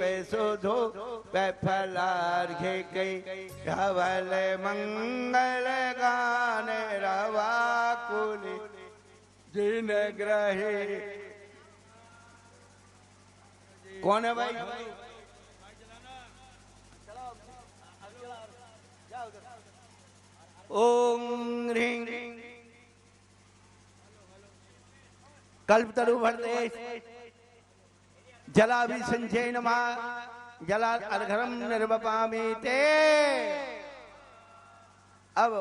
पैसोधो पैफलार्घे कई धवल मंगल गाने रवाकुली जिन ग्रहे। कौन है भाई? ओम ह्रीं कल्पतरु भरते जलाभिषंचय नमः जला अर्घरम निर्वपामि ते। अब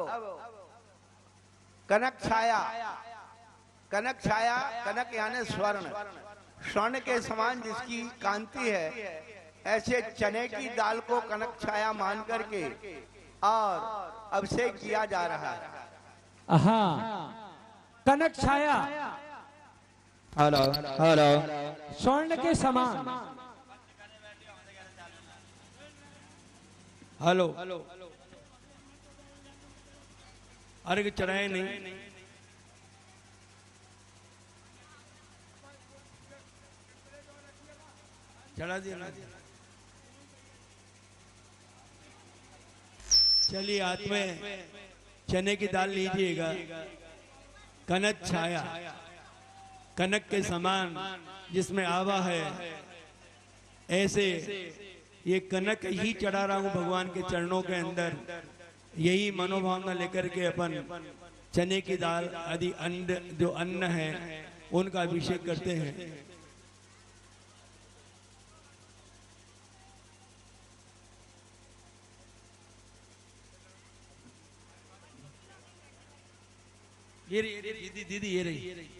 कनक छाया, कनक छाया, कनक यानी स्वर्ण, स्वर्ण के समान जिसकी कांति है, ऐसे चने की दाल को कनक छाया मान करके और अभिषेक किया जा रहा है। हाँ, कनक छाया, हेलो हेलो, स्वर्ण के समान। हेलो, अर्घ चढ़ाए नहीं, चढ़ा दिया ना। चलिए हाथ में चने की दाल लीजिएगा। कनक छाया, कनक के समान जिसमें आवा है, ऐसे ये कनक ही चढ़ा रहा हूं भगवान के चरणों के अंदर। यही मनोभावना लेकर के अपन चने की दाल आदि अन्न जो अन्न है उनका अभिषेक करते हैं। ये दीदी, दीदी ये रही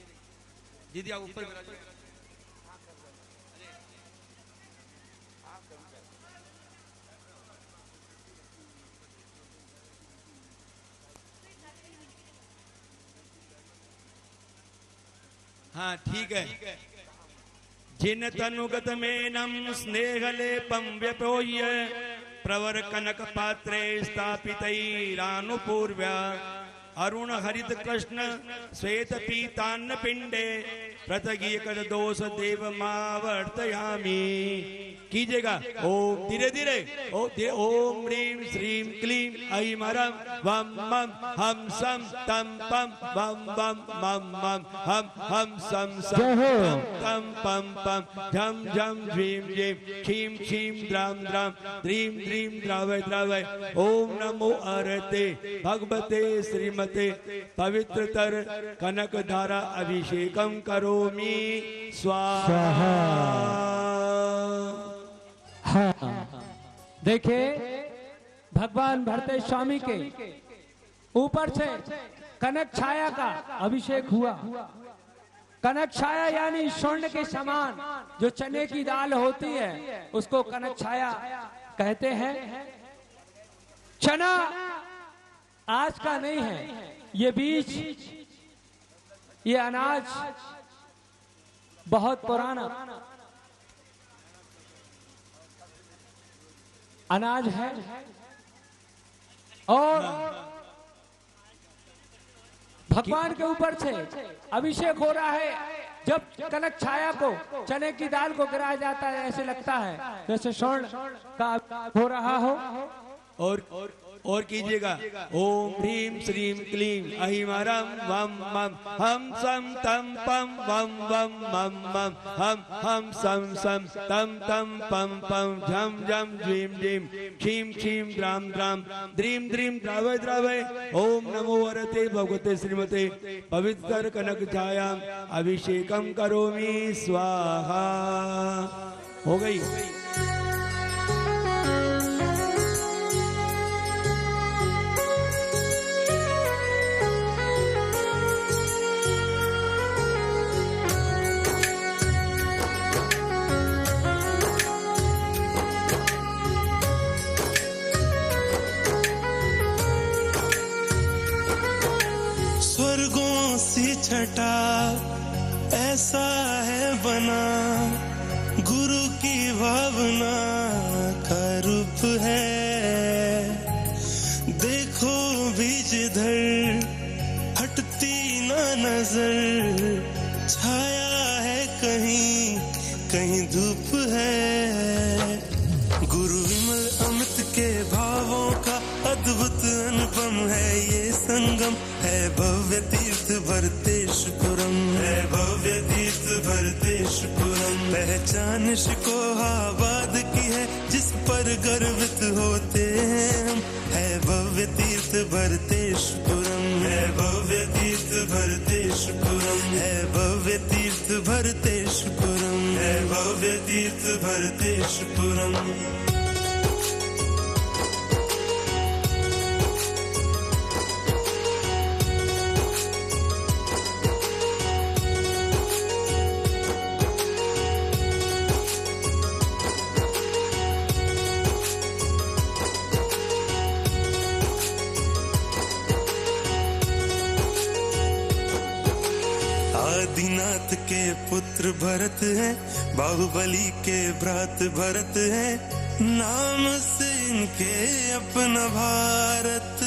दीदी, आप ऊपर हाँ ठीक है। जिन तनुगत मेनम स्नेहलेपम व्यपोह्य प्रवर कनक पात्रे स्थापितैरानुपूर्व्या अरुण हरित कृष्ण श्वेत पीतान्न पिंडे पृथगी कर दोष देव मावर्तयामी। कीजिएगा ओम धीरे धीरे, ओम ह्रीं श्रीं क्लीं ऐं मरं वम मम हम सम तम पम वम वम मम मम हम सम सम तम पम पम झम झम झ्रीं झ्रीं क्षीं क्षीं द्राम द्राम द्रीं द्रीं द्रावय द्रावय। ओम नमो अरते भगवते श्रीमते पवित्रतर कनक धारा अभिषेकम करोमि स्वाहा। हाँ, देखिए भगवान भरते स्वामी के ऊपर से कनक छाया का अभिषेक हुआ। कनक छाया यानी स्वर्ण के समान जो चने की दाल होती है उसको कनक छाया कहते हैं। चना आज का नहीं है, ये बीज, ये अनाज बहुत पुराना अनाज है और भगवान के ऊपर से अभिषेक हो रहा है। जब कनक छाया को चने की दाल को गिराया जाता है ऐसे लगता है जैसे स्वर्ण का हो रहा हो। और कीजिएगा ओम ह्रीं श्रीं क्लीं ऐं मरं वम मम हम सम तम पम वम वम मम मम हम सम सम तम तम पम पम झम झम झ्रीं झ्रीं क्षीं क्षीं द्राम द्राम द्रीं द्रीं द्रावय द्रावय। ओम नमो वरते भगवते श्रीमते पवित्र कनक छाया अभिषेकम करोमि स्वाहा। हो गई। स्वर्गों सी छटा ऐसा है बना, गुरु की भावना का रूप है। देखो भी जिधर हटती ना नजर, छाया है कहीं कहीं धूप है। गुरु विमल अमित के भावों का अद्भुत अनुपम है ये संगम, है भव्य तीर्थ भरतेशपुरम, है भव्य तीर्थ भरतेशपुरम। पहचान शिकोहाबाद की है जिस पर गर्वित होते हैं हम, है भव्य तीर्थ भरतेशपुरम, है भव्य तीर्थ भरतेशपुरम, है भव्य तीर्थ भरतेशपुरम, है भव्य तीर्थ भरतेशपुरम। आदिनाथ के पुत्र भरत हैं, बाहुबली के भ्रात भरत हैं, नाम से इनके अपना भारत।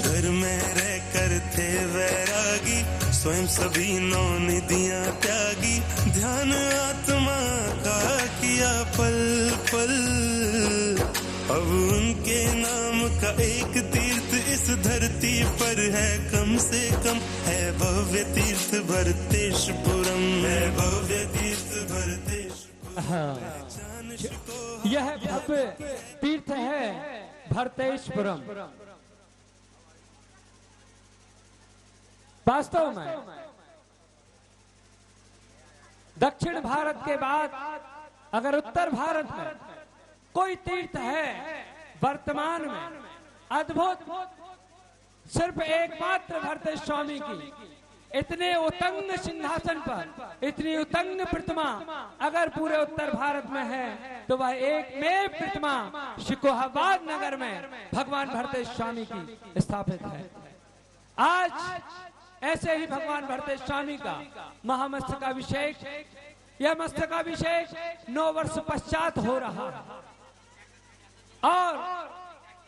घर में रहकर थे वैरागी, स्वयं सभी नौ निधियां त्यागी, ध्यान आत्मा का किया पल पल। अब उनके नाम का एक तीर्थ इस धरती पर है कम से कम, है भव्य तीर्थ भरतेशपुरम, है भव्य तीर्थ भरतेशपुरम। यह भव्य तीर्थ है भरतेशपुरम। वास्तव में दक्षिण भारत के बाद अगर उत्तर भारत में कोई तीर्थ है वर्तमान में अद्भुत, सिर्फ एकमात्र भरतेश स्वामी की इतने उतंग सिंहासन पर इतनी उतंग प्रतिमा अगर पूरे उत्तर भारत में है तो वह एकमेव प्रतिमा शिकोहाबाद नगर में भगवान भरतेश स्वामी की स्थापित है। आज ऐसे ही भगवान भरतेश स्वामी का महामस्तकाभिषेक, यह मस्तकाभिषेक 9 वर्ष पश्चात हो रहा है और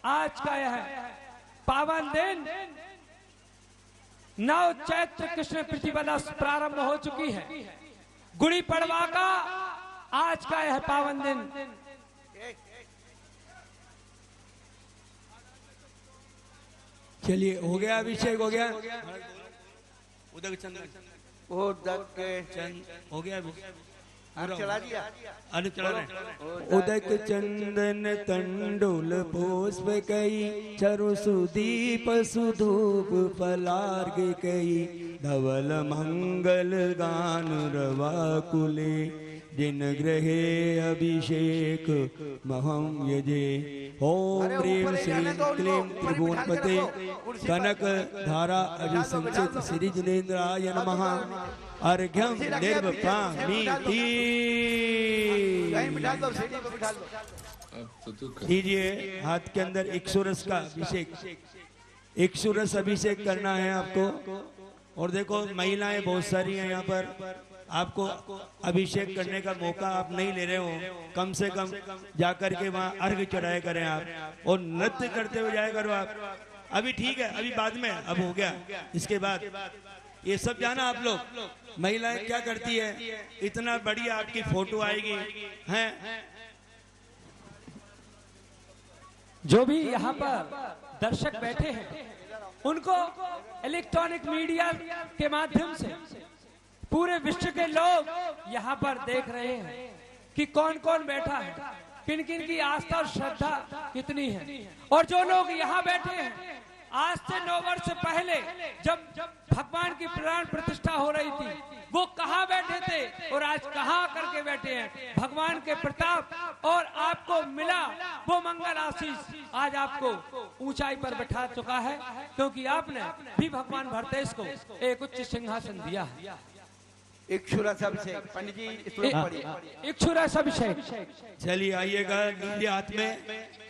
आज का यह पावन दिन 9 चैत्र कृष्ण प्रतिपदा प्रारंभ हो चुकी है। गुड़ी पड़वा का आज का यह पावन दिन चलिए हो गया अभिषेक, हो गया उदक चंदन, उदक के हो गया चला दिया, अरे चला रहे। उदक चंदन तंडुल पुष्प कई, चरु सुदीप सुधूप फलार्घ कई, धवल मंगल गान रवा कुले, जिन ग्रहे अभिषेक महम यजे। ओम ह्रीं श्रीं क्लीं त्रिभुवनपते कनक धारा अभिसंचित श्री जिनेन्द्राय नमः। अर्घ्यम निर्वपामीति। लीजिए हाथ के अंदर इक्षुरस का अभिषेक, इक्षुरस अभिषेक करना है आपको। और देखो महिलाएं बहुत सारी हैं यहाँ पर, आपको अभिषेक करने का मौका आप नहीं ले रहे हो, कम से कम जाकर के वहाँ अर्घ चढ़ाया करें आप, और नृत्य करते हुए जाया करो आप। अभी ठीक है, अभी बाद में, अब हो गया इसके बाद ये सब जाना आप लोग। महिलाएं क्या करती है, इतना बढ़िया आपकी फोटो आएगी हैं। जो भी यहाँ पर दर्शक बैठे हैं उनको इलेक्ट्रॉनिक मीडिया के माध्यम से पूरे विश्व के लोग यहाँ पर देख रहे हैं कि कौन कौन बैठा है, किन किन की आस्था और श्रद्धा कितनी है। और जो लोग यहाँ बैठे हैं आज से 9 वर्ष पहले जब भगवान की प्राण प्रतिष्ठा हो रही थी वो कहाँ बैठे थे और आज कहाँ करके बैठे हैं। भगवान के प्रताप और आपको मिला वो मंगल आशीष आज आपको ऊंचाई पर बैठा चुका है, क्योंकि आपने भी भगवान भरतेश को एक उच्च सिंहासन दिया है। इक्षुरस अभिषेक, पंडित जी श्लोक पढ़िए। इक्षुरस अभिषेक। चलिए आइएगा, लीजिए हाथ में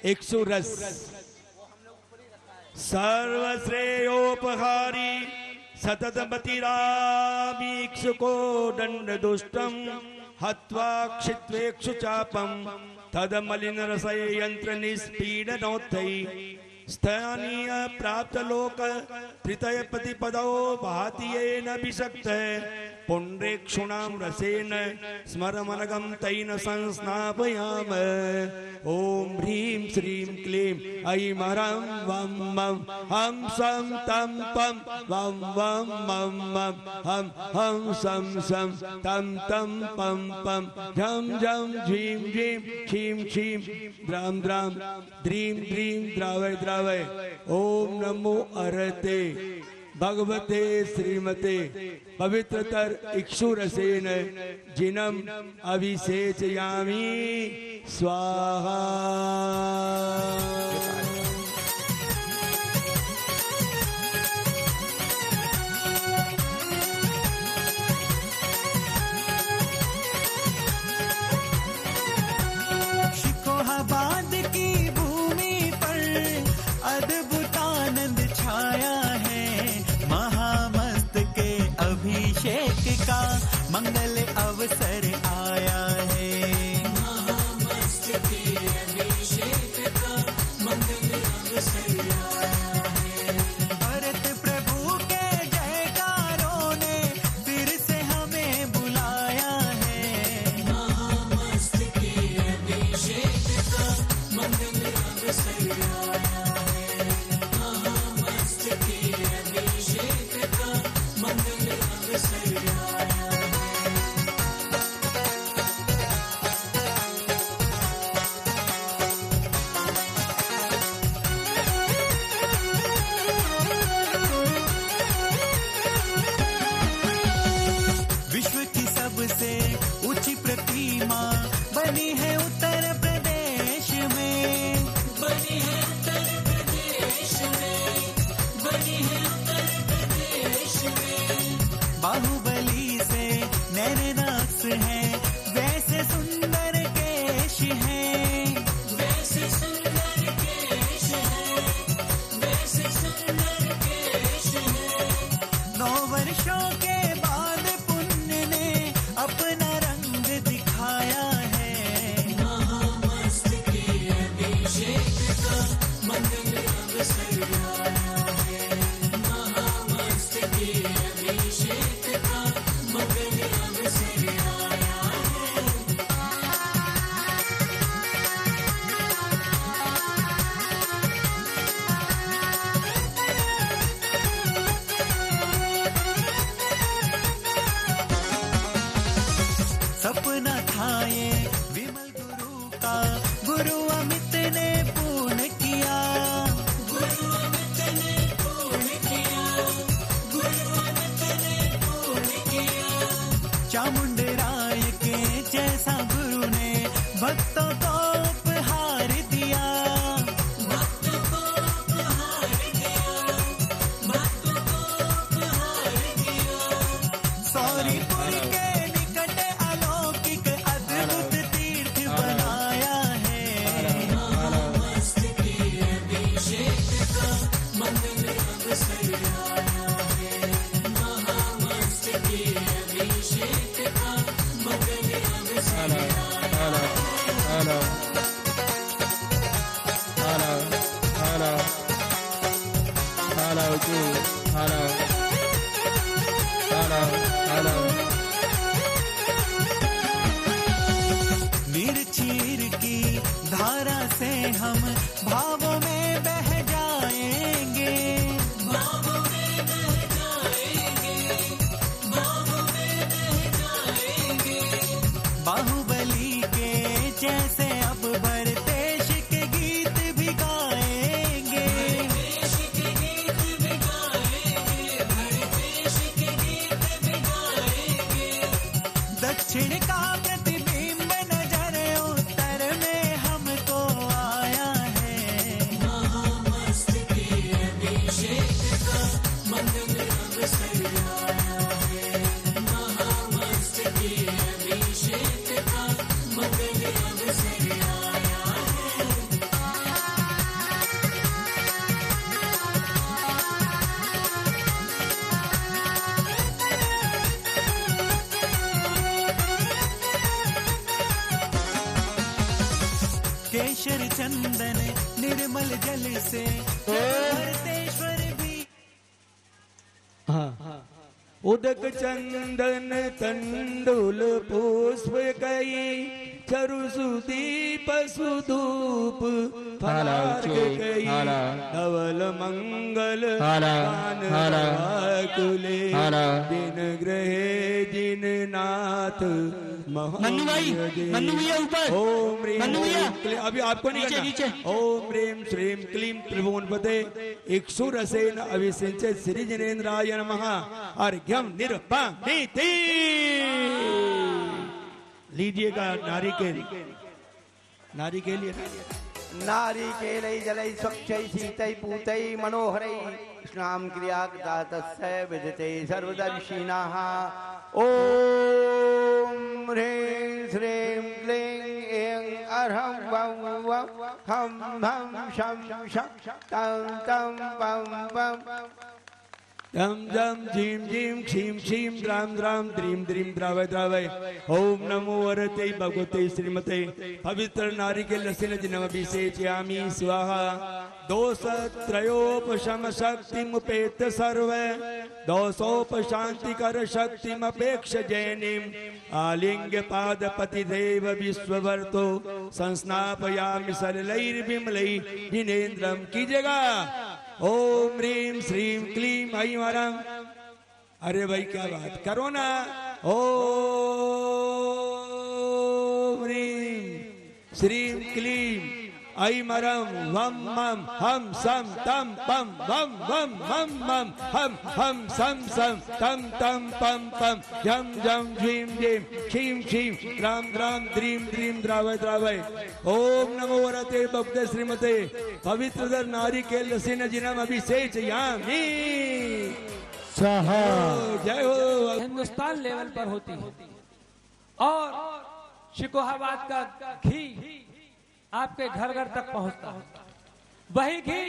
इक्षुरस। सर्वश्रेयोपहारी सततमतिरामीक्षुको दंड दुष्टम हत्वा क्षित्वेक्षु चापम तदमलिन रसय यंत्र निष्पीडनोत्थै स्थानीय प्राप्त लोक प्रीतय प्रतिपदो भाति येन विशक्त पुण्ड्रेक्षुणां रसेन स्मरमनगं तैन संस्नापयाम। ओम ह्रीं श्रीं क्लीं ऐं हरं वं मं हं सं तं पं वं वं मं मं हं हं सं सं तं तं पं पं झं झं झीं झीं क्षीं क्षीं द्रां द्रां द्रीं द्रीं द्रावय द्रावय। ओम नमो अरते भगवते श्रीमते पवित्रतर इक्षुरसेन जिनम अभिषेचयामि स्वाहा। शिकोहाबाद की भूमि पर अद्भुत आनंद छाया है। महामस्त के अभिषेक का मंगल अवसर आया है। महामस्त के अभिषेक का मंगल अवसर आया है। भरत प्रभु के जयकारों ने फिर से हमें बुलाया है। महामस्त के अभिषेक का मंगल अवसर आया है। महामस्त के अभिषेक का मंगल अवसर आया है। विश्व की सबसे ऊंची प्रतिमा बनी है उत्तर प्रदेश में। बनी है उत्तर प्रदेश में। बनी है उत्तर प्रदेश में। बाहुबली से नैन नक्श है, वैसे सुंदर केश है। वैसे सुंदर केश है। वैसे सुंदर केश है। 9 वर्षों के बाद पुण्य ने अपना रंग दिखाया है। महामस्त के अभिषेक का मंगल अवसर आया है। महामस्त के अभिषेक का मंगल अवसर आया है। सपना था ये विमल गुरु का, गुरु अमित ने पूर्ण किया। गुरु अमित ने पूर्ण किया। गुरु अमित ने पूर्ण किया। चामुंड राय के जैसा गुरु ने भक्तों को उपहार दिया। भक्तों को उपहार दिया। भक्तों को उपहार दिया। सौरीपुर के निकट अलौकिक अद्भुत तीर्थ बनाया है। महामस्त के अभिषेक का मंगल अवसर आया है। महामस्त के अभिषेक का मंगल अवसर आया है। हेलो हेलो हेलो हेलो जी हेलो हेलो हेलो। नीरचीर की धारा से हम भावों में बह जाएंगे। भावों में बह जाएंगे। भावों में बह जाएंगे। बाहुबली के जैसे अब भरतेश के गीत भी गाएंगे। भरतेश के गीत भी गाएंगे। भरतेश के गीत भी गाएंगे। दक्षिण का प्रतिबिंब नजर उत्तर में हमको आया है। महामस्त के अभिषेक का मंगल अवसर आया है। महामस्त के अभिषेक का मंगल अवसर आया है। केशर चंदन निर्मल जल से भरतेश्वर भी। हाँ उदक चंदन तंडुल पुष्प कई चरु सुदीप सुधूप फलार्क कई धवल मंगल कुले दिन ग्रहे जिन नाथ मन्नू भैया ऊपर ओम ह्रीम मन्नू भैया अभी आपको नहीं नीचे करना। ओम ह्रीम श्रीम क्लीम त्रिभुवनपते इक्षुरसेन अभिषिंचित श्री जिनेन्द्राय नमः अर्घ्यम निर्वाणीति। लीजिएगा नारिकेल नारिकेल जलै स्वच्छै शीतै पूतै मनोहरै स्नाम क्रिया दातस्य विदते सर्वदर्शिनः। ओम ह्रीं श्रीं क्लीं ऐं अर्हं वं वं हं भं शं शं तं तं पं पं जम जम झीम झीम क्षीम क्षीम द्राम द्राम द्रीम द्रीम द्रावय द्रावय। ओम नमो वरते भगवते श्रीमते पवित्र नारिकेल रसेन जिनमभिषेचयामि स्वाहा। दोषत्रयोपशम शक्तिमुपेत सर्व दोषोपशांतिकर शक्तिमपेक्ष जैनिम आलिंग्य पादपति देव विश्ववर्तो संस्नापयामि सलिलैर्विमलै जिनेन्द्रम। कीजिएगा ओम ह्रीं श्रीं क्लीं ऐं ह्रां। अरे भाई क्या बात करो ना। ओम ह्रीं श्रीं क्लीं ऐं ह्रां वं मं हम सं तं पं वं वं मं मं हम सं सं तं तं पं पं झं झं झीं झीं क्षीं क्षीं द्रां द्रां द्रीं द्रीं द्रावय द्रावय। ओम नमो वरते भगवते श्रीमते पवित्र नारिकेल रसेन जिनम अभिषेचयामि स्वाहा। जय हो। हिंदुस्तान लेवल पर होती है और शिकोहाबाद का घी आपके घर घर तक पहुंचता है। वही घी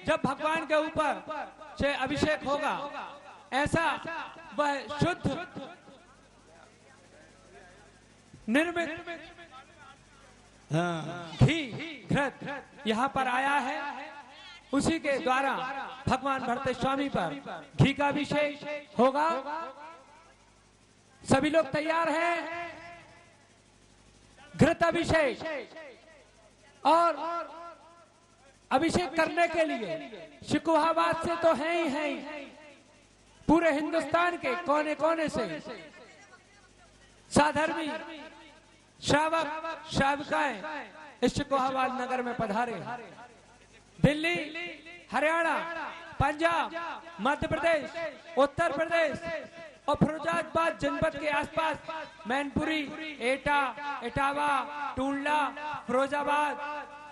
जब भगवान के ऊपर से अभिषेक होगा ऐसा वह शुद्ध निर्मित घी घृत यहाँ पर आया है। उसी के द्वारा भगवान भरते स्वामी पर घी का अभिषेक होगा। सभी लोग तैयार हैं। घृत अभिषेक और अभिषेक करने के लिए शिकोहाबाद से तो है ही पूरे हिंदुस्तान के कोने कोने से साधर्मी श्रावक श्राविकाएं इस शिकोहाबाद नगर में पधारे। दिल्ली, हरियाणा, पंजाब, मध्य प्रदेश, उत्तर प्रदेश और फिरोजाबाद जनपद के आसपास मैनपुरी, एटा, इटावा, टूंडला, फिरोजाबाद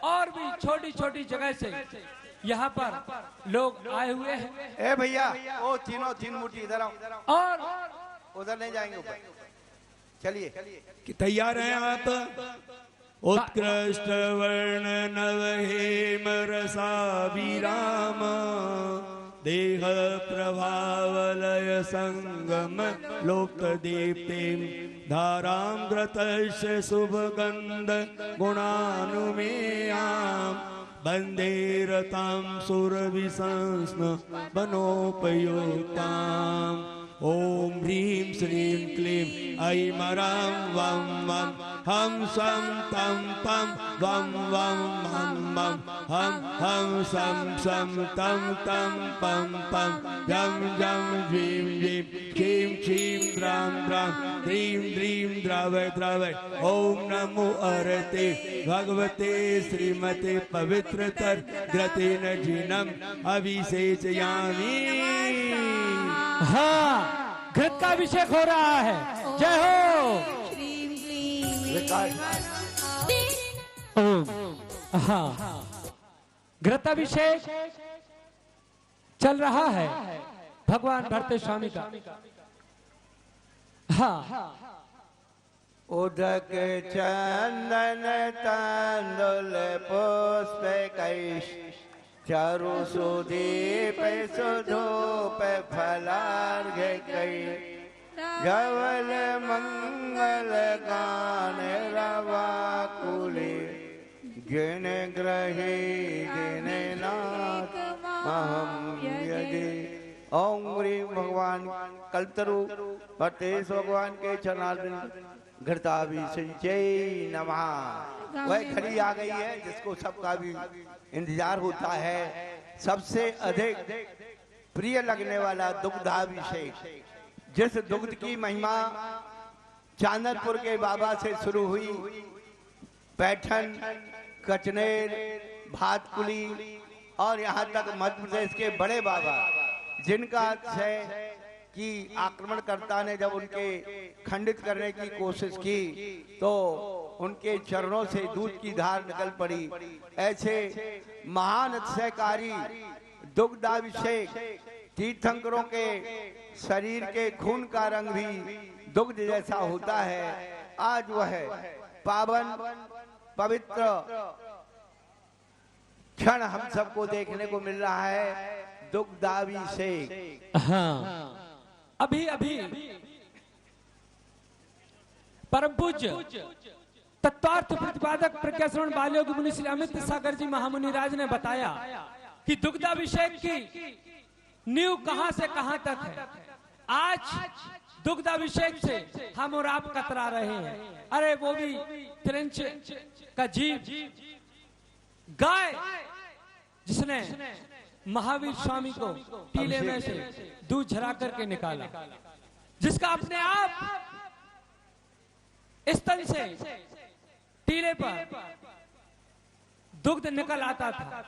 और भी छोटी छोटी जगह से यहाँ पर लोग आए हुए हैं। ए भैया वो तीन मूर्ति इधर आओ और उधर नहीं जाएंगे ऊपर। चलिए तैयार हैं आप। उत्कृष्ट वर्ण नव हेम रसा विराम देह प्रभावलय संगम लोक दीप्तिम धारां ग्रतस्य शुभगंध गुणानुमेयां वंदे रतां सुरविसंस्न वनोपयुक्ताम्। ओम ह्रीं श्रीं क्लीं ऐं ह्रां वं वं हम सं तं पं वं वं मं मं हम सं सं तं तं पं पं झं झं झीं झीं क्षीं क्षीं द्रां द्रां द्रीं द्रीं द्रावय द्रावय। ओम नमो अरते भगवते श्रीमते पवित्रतर घृतेन जिनम अभिषेचयामि। हाँ, घृत का अभिषेक हो रहा है। जय हो। हाँ, घृत अभिषेक चल रहा है भगवान भरते स्वामी का। हाँ, उदक चंदन तंदुल पुष्प कैश चारु सुदीप सुधूप फलार्घ कई धवल मंगल गान रवाकुले जिन ग्रहे जिन नाथ महम यदि ओम ह्रीं भगवान कल्पतरु भट्टेश भगवान के चरणारविंद घृताभिषेचय नमः। वह घड़ी आ गई है जिसको सबका भी इंतजार होता है। सबसे अधिक प्रिय लगने वाला दुग्धाभिषेक, जिस दुग्ध की महिमा चांदपुर के बाबा से शुरू हुई, पैठन, कचनेर, भातकुली और यहाँ तक मध्य प्रदेश के बड़े बाबा, जिनका है कि आक्रमणकर्ता ने जब उनके खंडित करने की कोशिश की तो उनके चरणों से दूध की धार निकल पड़ी। ऐसे महान अतिशयकारी दुग्धाभिषेक, तीर्थंकरों के शरीर के खून का रंग भी दुग्ध जैसा होता है। आज वह पावन पवित्र क्षण हम सबको देखने को मिल रहा है, दुग्धाभिषेक। हाँ, अभी अभी परम पूज्य तत्वार्थ प्रतिपादक प्रज्ञाश्रवण बालयोग मुनि श्री अमित सागर जी महामुनि राज ने बताया कि दुग्धाभिषेक की नींव कहां से कहां तक है। आज दुग्धाभिषेक से हम और आप कतरा रहे हैं। अरे वो भी फ्रेंच का जीव गाय, जिसने महावीर स्वामी को टीले में से दूध झरा करके निकाला, जिसका अपने आप स्तन से टीले पर दुग्ध निकल आता था।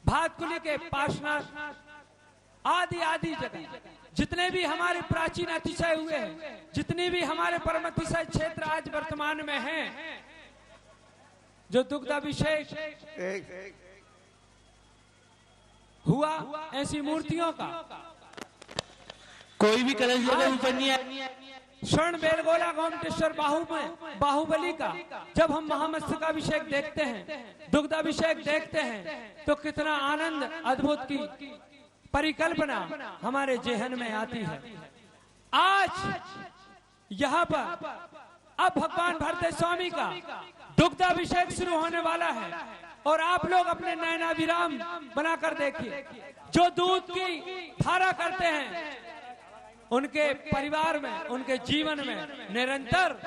भातकुली के पार्श्वनाथ आदि आदि जगह जितने भी हमारे प्राचीन अतिशय हुए हैं, जितने भी हमारे परम अतिशय क्षेत्र आज वर्तमान में हैं, जो दुग्धाभिषेक हुआ, ऐसी मूर्तियों का कोई भी कलश लेकर ऊपर नहीं आया। स्वर्ण बेलगोला गोमटेश्वर बाहुबली का जब हम महामस्तकाभिषेक देखते हैं, दुग्धाभिषेक देखते हैं, तो कितना आनंद अद्भुत की परिकल्पना हमारे जेहन में आती है। आज यहाँ पर अब भगवान भरतेश स्वामी का दुग्धाभिषेक शुरू होने वाला है और आप लोग अपने नयनाभिराम बनाकर देखिए। जो दूध की धारा करते हैं, उनके परिवार में, उनके जीवन में निरंतर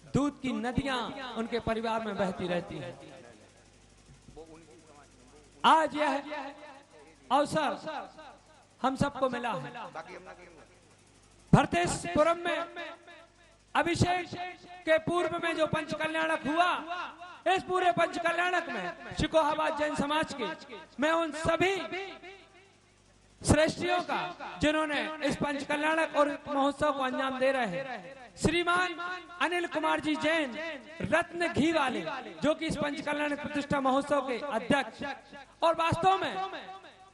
दूध की नदियां उनके परिवार में बहती रहती हैं। आज यह अवसर हम सबको मिला है। भरतेशपुरम में अभिषेक के पूर्व में जो पंच कल्याणक हुआ, इस पूरे पंच कल्याणक में शिकोहाबाद जैन समाज के मैं उन सभी श्रेष्ठियों का, जिन्होंने इस पंच कल्याणक और महोत्सव को अंजाम दे रहे हैं, श्रीमान अनिल कुमार जी जैन रत्न घी वाले, जो कि इस पंच कल्याणक प्रतिष्ठा महोत्सव के अध्यक्ष, और वास्तव में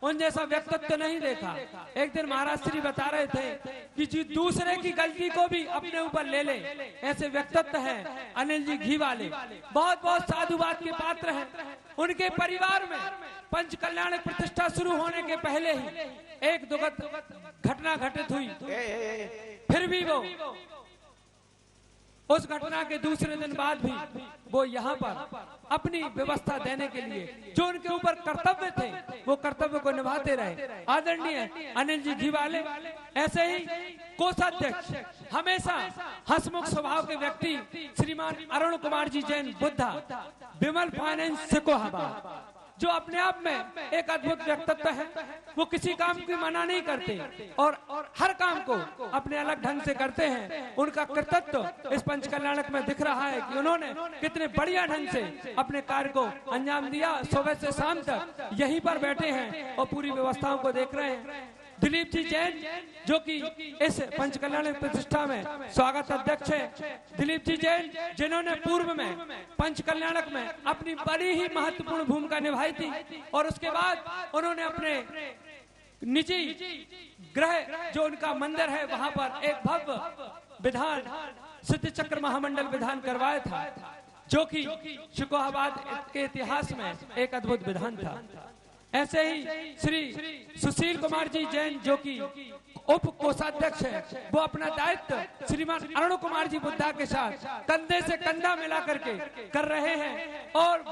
उन जैसा व्यक्तित्व तो नहीं देखा। एक दिन महाराज श्री बता रहे थे कि जो दूसरे की गलती को भी अपने ऊपर ले ले, ऐसे व्यक्तित्व हैं अनिल जी घी वाले, बहुत बहुत साधुवाद के पात्र हैं। उनके परिवार में पंच कल्याण प्रतिष्ठा शुरू होने के पहले ही एक दुखद घटना घटित हुई, फिर भी वो उस घटना के दूसरे दिन बाद भी वो यहाँ पर अपनी व्यवस्था देने के लिए जो उनके ऊपर कर्तव्य थे, वो कर्तव्य को निभाते रहे। आदरणीय अनिल जी घी वाले ऐसे ही कोषाध्यक्ष, हमेशा हंसमुख स्वभाव के व्यक्ति श्रीमान अरुण कुमार जी जैन बुद्धा, विमल फाइनेंस सिकोहाबाद, जो अपने आप में एक अद्भुत व्यक्तित्व है। वो किसी काम की मना नहीं करते और हर काम को अपने अलग ढंग से करते हैं। उनका कर्तव्य इस पंच कल्याणक में दिख रहा है कि उन्होंने कितने बढ़िया ढंग से अपने कार्य को अंजाम दिया। सुबह से शाम तक यहीं पर बैठे हैं और पूरी व्यवस्थाओं को देख रहे हैं। दिलीप जी जैन, जो कि इस पंच कल्याण प्रतिष्ठा में स्वागत अध्यक्ष है, दिलीप जी जैन जिन्होंने पूर्व में पंच कल्याणक में अपनी बड़ी ही महत्वपूर्ण भूमिका निभाई थी और उसके बाद उन्होंने अपने निजी गृह जो उनका मंदिर है वहां पर एक भव्य विधान सिद्ध चक्र महामंडल विधान करवाया था, जो कि शिकोहाबाद के इतिहास में एक अद्भुत विधान था। ऐसे ही श्री सुशील कुमार जी जैन, जो कि उप कोषाध्यक्ष है, वो अपना दायित्व श्रीमान अरुण कुमार जी बुद्धा के साथ कंधे से कंधा मिला करके कर रहे हैं और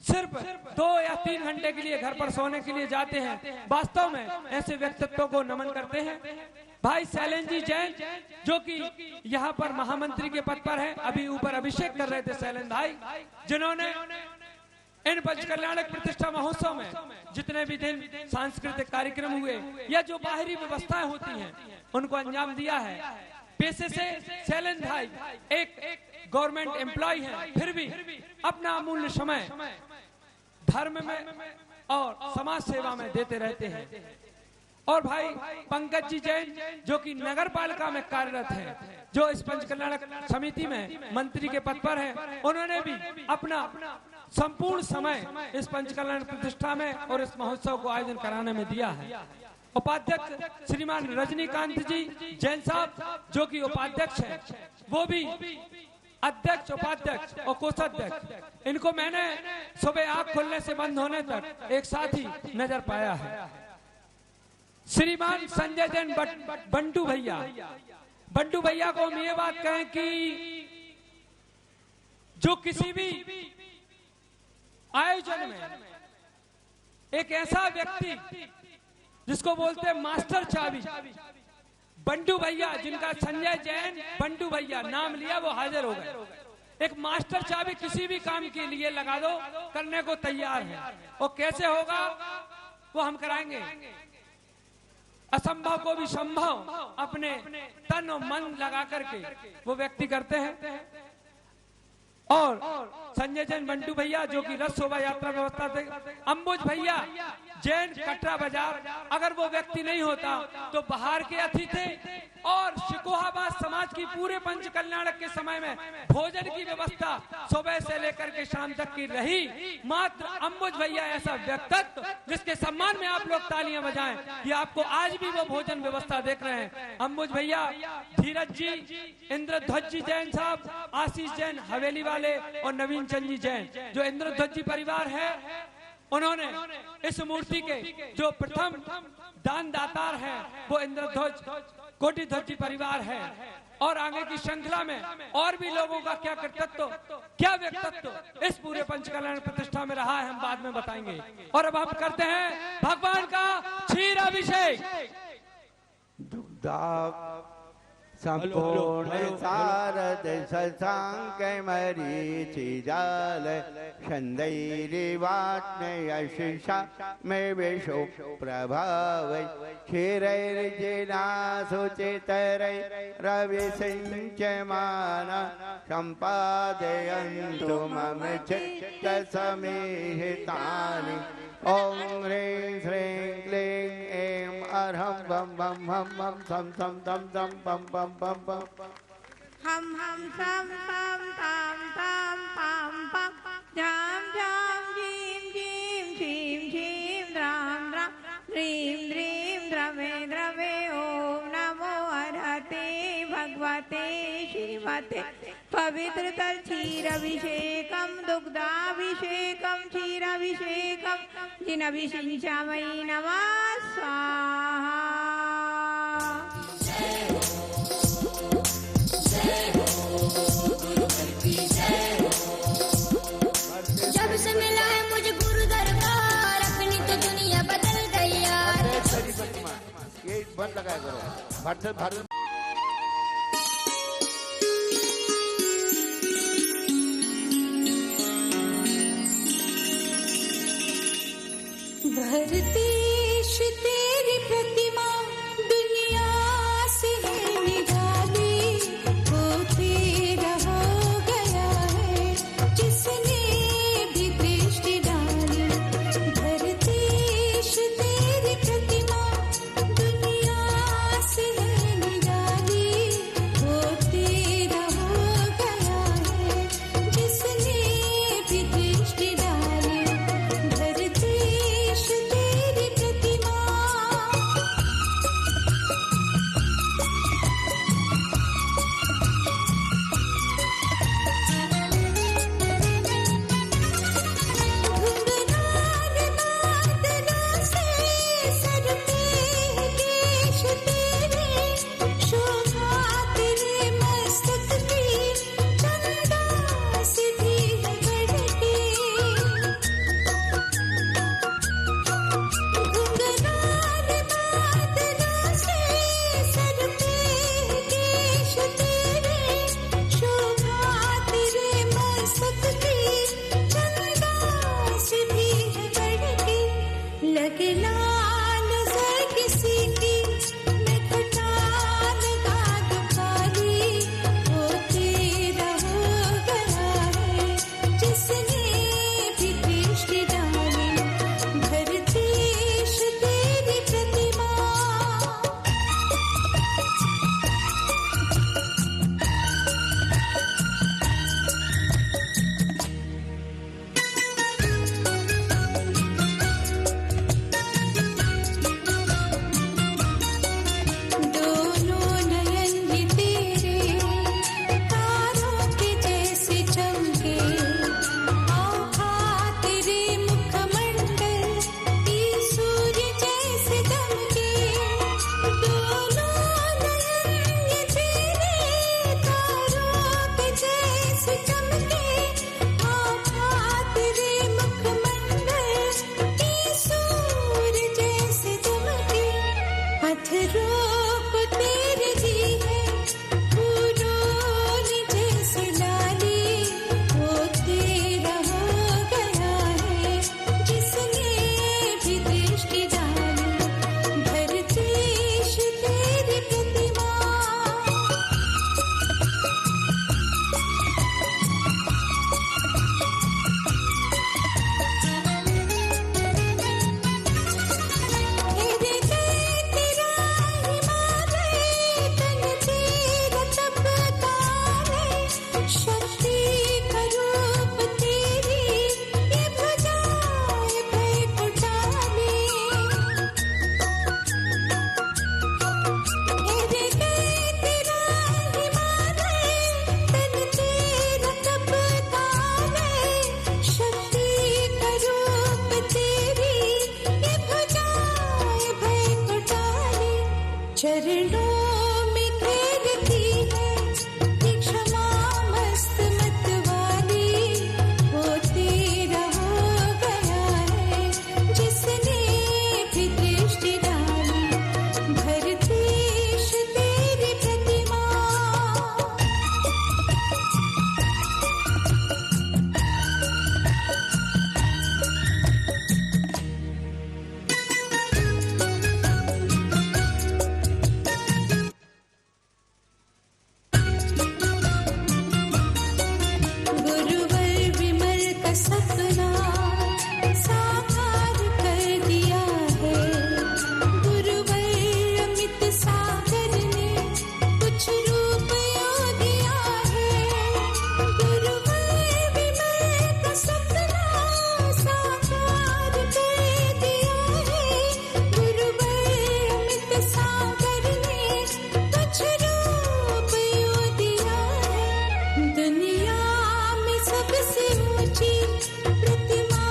सिर्फ 2 या 3 घंटे के लिए घर पर सोने के लिए जाते हैं, वास्तव में ऐसे व्यक्तित्वों को नमन करते हैं। भाई शैलेंद्र जी जैन जो कि यहाँ पर महामंत्री के पद पर हैं, अभी ऊपर अभिषेक कर रहे थे शैलेंद्र भाई, जिन्होंने इन पंचकल्याणक प्रतिष्ठा महोत्सव में जितने भी दिन सांस्कृतिक कार्यक्रम हुए या जो बाहरी व्यवस्थाएं होती हैं उनको अंजाम दिया है। पेशे से शैलेंद्र भाई एक गवर्नमेंट एम्प्लॉय हैं, फिर भी अपना अमूल्य समय धर्म में और समाज सेवा में देते रहते हैं। और भाई पंकज जी जैन जो कि नगर पालिका में कार्यरत हैं, जो इस पंचकल्याणक समिति में मंत्री के पद पर हैं, उन्होंने भी अपना संपूर्ण समय इस पंचकल्याण प्रतिष्ठा में और इस महोत्सव को आयोजन कराने में दिया है। उपाध्यक्ष श्रीमान रजनीकांत जी जैन साहब जो कि उपाध्यक्ष हैं, वो भी अध्यक्ष, उपाध्यक्ष और कोषाध्यक्ष, इनको मैंने सुबह आंख खुलने से बंद होने तक एक साथ ही नजर पाया है। श्रीमान संजय जैन बंटू भैया को हम ये बात कहें कि जो किसी भी आयोजन में एक ऐसा व्यक्ति जिसको बोलते हैं मास्टर चाबी, बंटू भैया, जिनका संजय जैन बंटू भैया नाम लिया वो हाजिर हो गए। एक मास्टर चाबी किसी भी काम के लिए लगा दो, करने को तैयार है। और कैसे होगा वो हम कराएंगे। असंभव को भी संभव अपने तन और मन लगा करके वो व्यक्ति करते हैं। और संजय जैन बंटू भैया जो कि रथ शोभा यात्रा व्यवस्था थे, अंबुज भैया जैन कटरा बाजार, अगर वो व्यक्ति नहीं होता तो बाहर के अतिथि थे। और शिकोहाबाद समाज की पूरे पंचकल्याणक के समय में भोजन की व्यवस्था सुबह से लेकर के शाम तक की रही। मात्र अंबुज भैया ऐसा व्यक्तित्व जिसके सम्मान में आप लोग तालियां बजाएं, ये आपको आज भी वो भोजन व्यवस्था देख रहे हैं। अंबुज भैया, धीरज जी, इंद्रध्वज जी जैन साहब, आशीष जैन हवेली वाले और नवीन चंद जी जैन जो इंद्रध्वज जी परिवार है, उन्होंने इस मूर्ति के जो प्रथम दानदातार हैं वो इंद्रध्वज कोटिध्वज जी परिवार है। और आगे की श्रृंखला में और भी लोगों का क्या कर्तव्य, क्या व्यक्तित्व इस पूरे पंचकल्याण प्रतिष्ठा में रहा है, हम बाद में बताएंगे। और अब हम करते हैं भगवान का क्षीर अभिषेक। संपूर्ण सारद शशांक मरीचि जाल छंदैरिवाग्नेयशिषा में विशो प्रभाव क्षीरैर्जिना सुचितरै रवि सिंचमान संपादयन्तु मम चित्त समीहितानि। ओम ह्रीं श्रीं क्लीं ऐं अरहं बम बम हम हम सम सम दम दम पम पम पम पम हम सम पम ताम ताम पम पम झाम झाम झीम झीम झीम झीम द्राम द्राम द्रीम द्रीम द्रवे द्रवे। ओम नमो अर्हते भगवते श्रीमते पवित्र तल क्षीराभिषेकम दुग्धाभिषेकम क्षीराभिषेकम जिनाभिषेचामयी नमः स्वाहा। जब से मिला है मुझे गुरु दरबार, अपनी तो दुनिया बदल गई यार। ये बंद लगाया करो। भारत भरतेश तेरी प्रतिमा दुनिया से है निराली, वो तेरा हो गया है जिसने भी दृष्टि डाली। भरतेश तेरी प्रतिमा दुनिया से है निराली, सबसे ऊंची प्रतिमा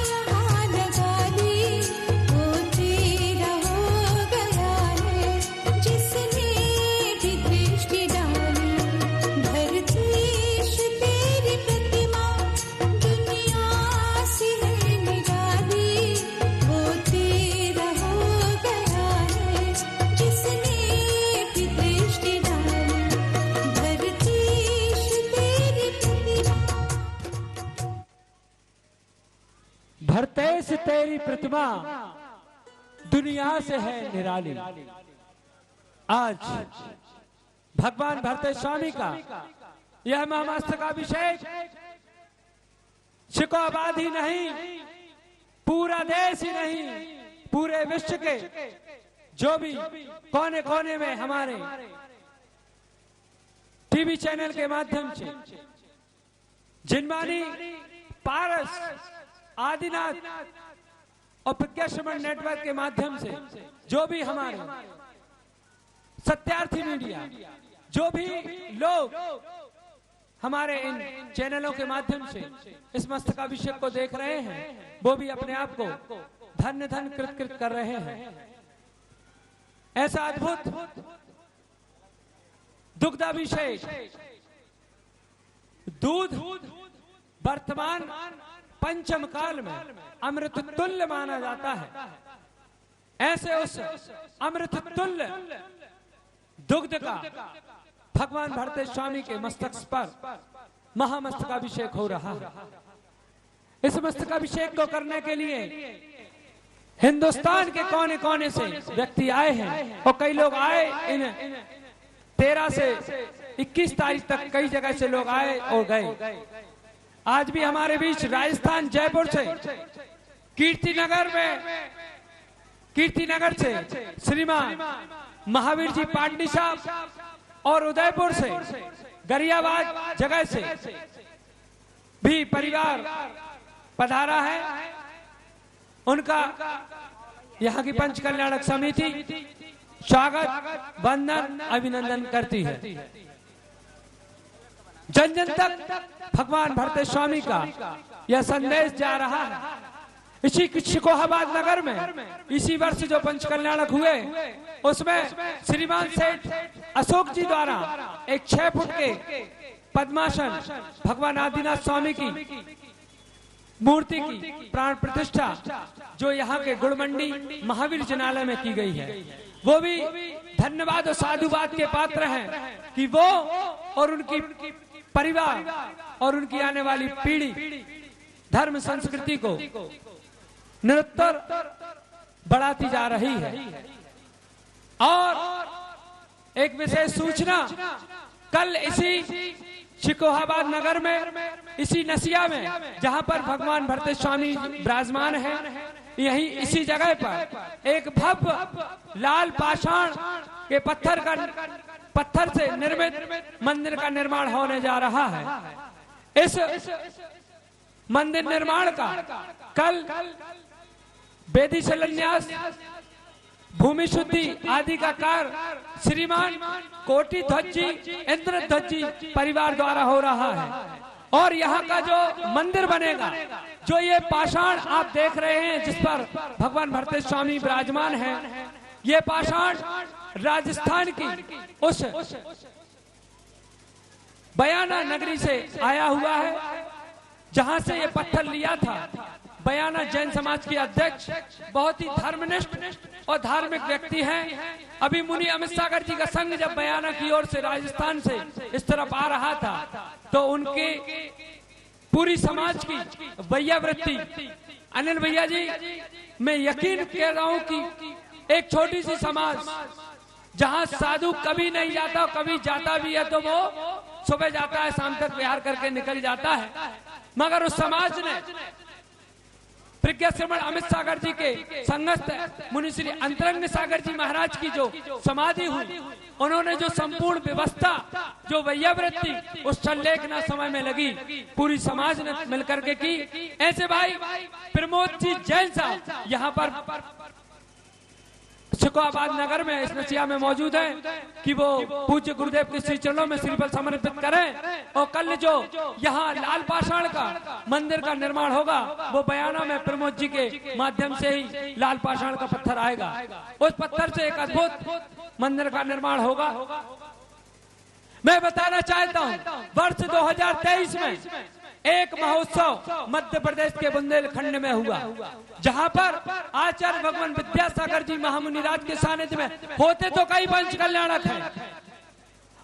यहाँ लगा दी, वो तेरा हो गया है जिसने भी दृष्टि डाली। धरतीश तेरी प्रतिमा दुनिया से है निराली, वो तेरा हो गया है जिसने भी दृष्टि डाली। धरतीश तेरी प्रतिमा। भरतेश तेरी प्रतिमा दुनिया से है निराली। आज भगवान भरतेश स्वामी का यह महामस्तकाभिषेक शिकोहाबाद ही नहीं, पूरा देश ही नहीं, पूरे विश्व के जो भी कोने कोने में हमारे टीवी चैनल के माध्यम से जिनवानी, पारस, आदिनाथ और प्रज्ञाश्रमण नेटवर्क के माध्यम से जो भी हमारे सत्यार्थी मीडिया, जो भी लोग हमारे इन चैनलों के माध्यम से इस मस्तकाभिषेक को देख रहे हैं, वो भी अपने आप को धन्य धन्य कृत कर रहे हैं। ऐसा अद्भुत दुग्धाभिषेक, दूध वर्तमान पंचम काल में अमृत तुल्य माना जाता है। ऐसे उस अमृत तुल्य दुग्ध का भगवान भरतेश स्वामी के मस्तक पर महामस्तकाभिषेक हो रहा है। इस मस्तकाभिषेक को करने के लिए हिंदुस्तान के कोने कोने से व्यक्ति आए हैं और कई लोग आए। इन 13 से 21 तारीख तक कई जगह से लोग आए और गए। आज भी हमारे बीच राजस्थान जयपुर से, कीर्तिनगर से श्रीमान महावीर जी पाटनी साहब और उदयपुर से, गरियाबाद जगह से भी परिवार पधारा है। उनका यहाँ की पंच कल्याणक समिति स्वागत, वंदन, अभिनंदन करती है। जन जन तक भगवान भरतेश स्वामी का यह संदेश जा रहा है। इसी शिकोहाबाद नगर में इसी वर्ष जो पंच कल्याणक हुए, उसमें श्रीमान सेठ अशोक जी द्वारा एक 6 फुट के पद्मासन भगवान आदिनाथ स्वामी की मूर्ति की प्राण प्रतिष्ठा जो यहाँ के गुड़मंडी महावीर जनालय में की गई है, वो भी धन्यवाद और साधुवाद के पात्र हैं कि वो और उनकी परिवार और उनकी आने वाली पीढ़ी धर्म संस्कृति को निरंतर बढ़ाती जा रही है। और एक विशेष सूचना, कल इसी शिकोहाबाद नगर में, इसी नसिया में जहां पर भगवान भरतेश स्वामी विराजमान है, यही इसी जगह पर एक भव्य लाल पाषाण के पत्थर से निर्मित मंदिर का निर्माण होने जा रहा है। इस मंदिर निर्माण का कल वेदी शिलान्यास, भूमि शुद्धि आदि का कार्य श्रीमान कोटि ध्वज जी, इंद्र ध्वज जी परिवार द्वारा हो रहा है। और यहाँ का जो मंदिर बनेगा, जो ये पाषाण आप देख रहे हैं जिस पर भगवान भरतेश स्वामी विराजमान है, ये पाषाण राजस्थान की उस बयाना नगरी से आया हुआ है जहां से ये पत्थर लिया था। बयाना जैन समाज के अध्यक्ष बहुत ही धर्मनिष्ठ और धार्मिक व्यक्ति हैं। अभी मुनि अमित सागर जी का संघ जब बयाना की ओर से राजस्थान से इस तरफ आ रहा था, तो उनके पूरी समाज की भैया वृत्ति अनिल भैया जी, मैं यकीन कह रहा हूं कि एक छोटी सी समाज जहां साधु कभी नहीं जाता, कभी जाता भी है तो वो सुबह जाता है, शाम तक विहार करके निकल जाता है, मगर उस समाज ने प्रज्ञाश्रमण अमित सागर जी के संगस्थ मुनि श्री अंतरंग सागर जी महाराज की जो समाधि हुई, उन्होंने जो संपूर्ण व्यवस्था, जो वैयावृत्ति उस संलेखना समय में लगी, पूरी समाज ने मिलकर के की। ऐसे भाई प्रमोद जी जैन साहब यहाँ पर सिकोहाबाद नगर में इस नसिया में मौजूद है कि वो पूज्य गुरुदेव के श्री चरणों में श्रीफल समर्पित करें। और कल जो यहाँ लाल पाषाण का मंदिर का निर्माण होगा वो बयाना में प्रमोद जी के माध्यम से ही लाल पाषाण का पत्थर आएगा। उस पत्थर से एक अद्भुत मंदिर का निर्माण होगा। मैं बताना चाहता हूँ वर्ष 2023 में एक महोत्सव मध्य प्रदेश के बुंदेलखंड में हुआ, जहां पर आचार्य भगवान विद्यासागर जी महामुनिराज के सानिध्य में होते तो कई पंच कल्याणक हैं,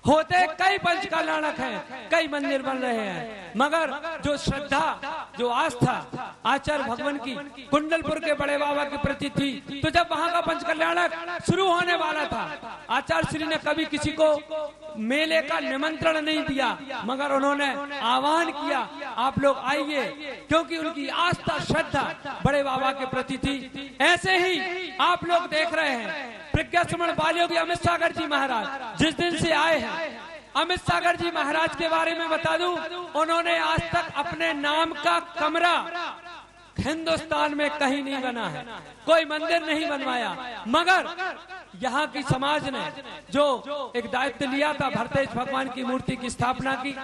होते कई पंच कल्याणक हैं, कई मंदिर बन रहे हैं, मगर जो श्रद्धा जो आस्था आचार्य भगवान की कुंडलपुर के बड़े बाबा के प्रति थी, तो जब वहां का पंच कल्याणक शुरू होने वाला था, आचार्य श्री ने कभी किसी को मेले का निमंत्रण नहीं दिया, मगर उन्होंने आह्वान किया आप लोग आइए, क्योंकि उनकी आस्था श्रद्धा बड़े बाबा के प्रति थी। ऐसे ही आप लोग देख रहे हैं प्रज्ञा सुमन बालयोगी अमित सागर जी महाराज जिस दिन से आए हैं, अमित सागर जी महाराज के बारे में बता दूं, उन्होंने आज तक अपने नाम का कमरा हिंदुस्तान में कहीं नहीं बना है, कोई मंदिर नहीं बनवाया, मगर यहाँ की समाज ने जो एक दायित्व लिया था भरतेश भगवान की मूर्ति की स्थापना की,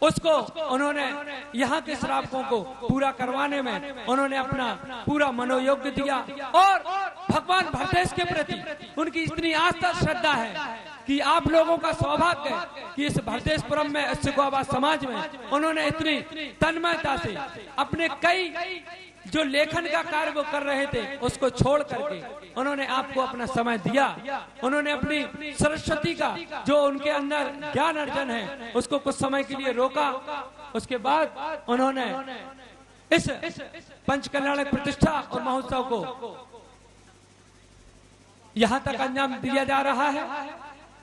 उसको उन्होंने यहाँ के श्रावकों को पूरा करवाने में उन्होंने अपना पूरा मनोयोग दिया। और भगवान भरतेश के प्रति उनकी इतनी आस्था श्रद्धा है कि आप लोगों का सौभाग्य है कि इस भरतेशपुरम में सिकोहाबाद समाज में उन्होंने इतनी तन्मयता से अपने कई जो लेखन का कार्य वो कर रहे थे उसको छोड़ करके उन्होंने आपको अपना समय दिया। उन्होंने अपनी सरस्वती का जो उनके अंदर ज्ञान अर्जन है उसको कुछ समय के लिए रोका, उसके बाद उन्होंने इस पंच कल्याणक प्रतिष्ठा और महोत्सव को यहाँ तक अंजाम दिया जा रहा है।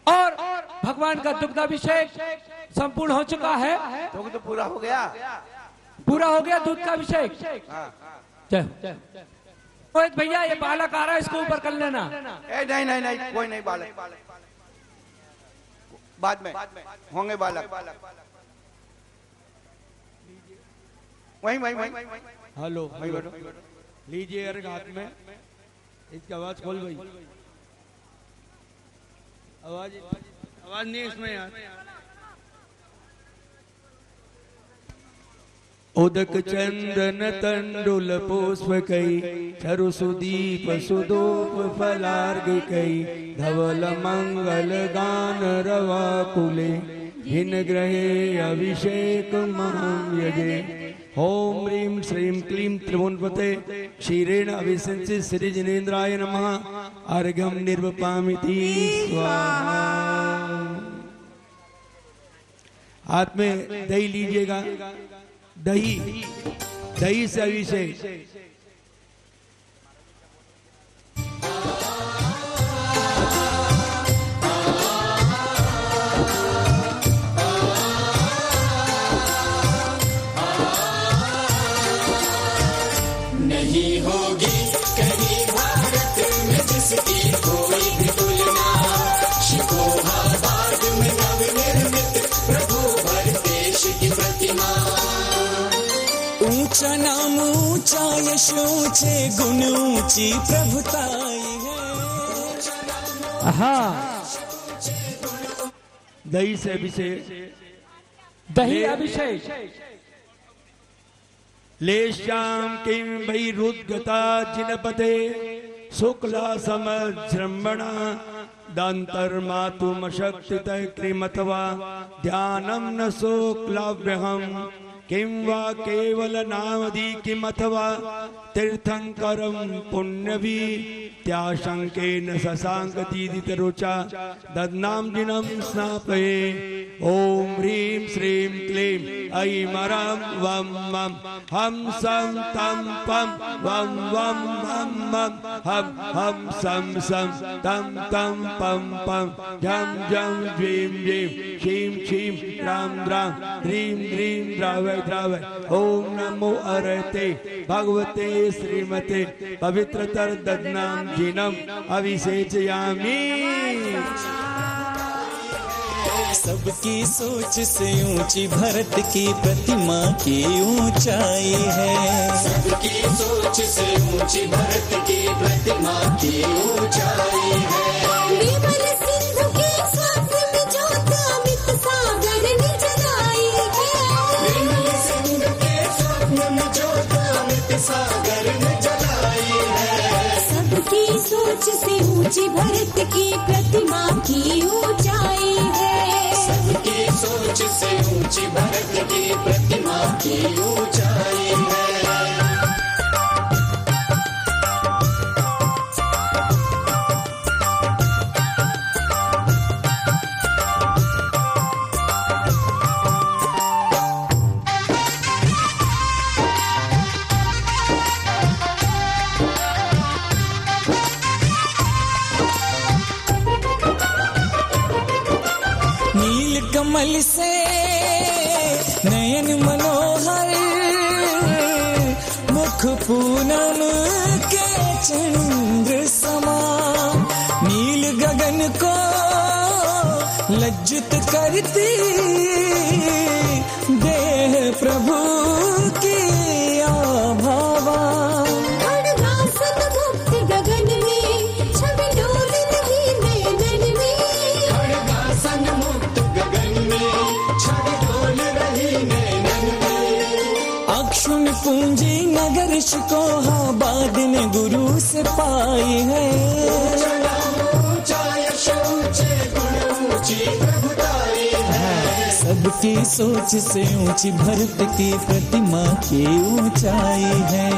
और भगवान का दुग्धाभिषेक संपूर्ण हो चुका है। तो पूरा हो गया, पूरा हो गया दूध का अभिषेक। रोहित भैया ये बालक आ रहा है, इसको ऊपर कर लेना। नहीं नहीं नहीं कोई नहीं, बालक बाद में होंगे, बालक वहीं वहीं वहीं। हेलो लीजिए अर्घ हाथ में, इसकी आवाज खोल भाई, आवाज नहीं इसमें यार। उदक चंदन तंडुल पुष्प कई चरु सुदीप सुदूप फलार्ग कई धवल मंगल गान रवा कुले भिन ग्रहे अभिषेक महं यजे। ओम ह्रीं श्रीं क्लीं त्रिभुवनपते क्षीरेण अभिषिञ्चि श्री जिनेन्द्राय नमः। अर्घ्यं निर्वपामिति स्वाहा। हाथ में दही लीजिएगा, दही दही से अभिषेक। नहीं होगी कहीं भारत में जिसकी कोई भी तुलना। सिकोहाबाद में नवनिर्मित प्रभु भरतेश की प्रतिमा। ऊंचा नाम ऊंचा यश ऊंचे गुण ऊंची प्रभुताई है। हाँ, दही से अभिषेक, दही अभिषेक। ले श्याम किं वैरुद्गता जिनपते शुक्ला समज्रम्भणा दान्तर्मातुमशक्तितः कृमत्वा ध्यानं न शुक्लाभ्यहम् किं वा केवल नामधि किमथवा तीर्थंकरं पुण्यभि त्याशंकेन शशांकतीदितरुचा दद्नाम्जिनं स्नापये। ओम ह्रीं श्रीं क्लीं ऐमरं वं मं हम सं तं पं वं वं मं मं हम हम सं सं तं तं पं पं झं झं ज्वीं ज्वीं क्षीं क्षीं रां द्रां ह्रीं ह्रीं द्रावय द्रावय। ओम नमो अरहते भगवते श्रीमते पवित्रतर दद्नाम्जिनं अभिषेचयामि। सबकी सोच से ऊंची भरत की प्रतिमा की ऊंचाई है। सबकी सोच से ऊंची भरत की प्रतिमा की ऊंचाई है। विमल सिंधु के स्वप्न में ज्योत अमित सागर ने जलाई है। विमल सिंधु के स्वप्न में ज्योत अमित सागर ने जलाई है। सबकी सोच से ऊंची भरत की प्रतिमा की ऊंचाई है। सबकी सोच से ऊंची भरत की प्रतिमा की ऊंचाई है। नील कमल से नयन मनोहर, मुख पूनम के चंद्र समा, नील गगन को लज्जित करती देह प्रभु की आभावा। खड़गासन मुक्त गगन में छवि डोल रही नैनन में। खड़गासन मुक्त गगन में छवि डोल रही नैनन में। अक्षुण पूंजी नगर शिकोहा बाद ने गुरु से पाई है। ऊंचा यश ऊंचे गुण ऊंची प्रभुताई है। सबकी सोच से ऊंची भरत की प्रतिमा की ऊंचाई है।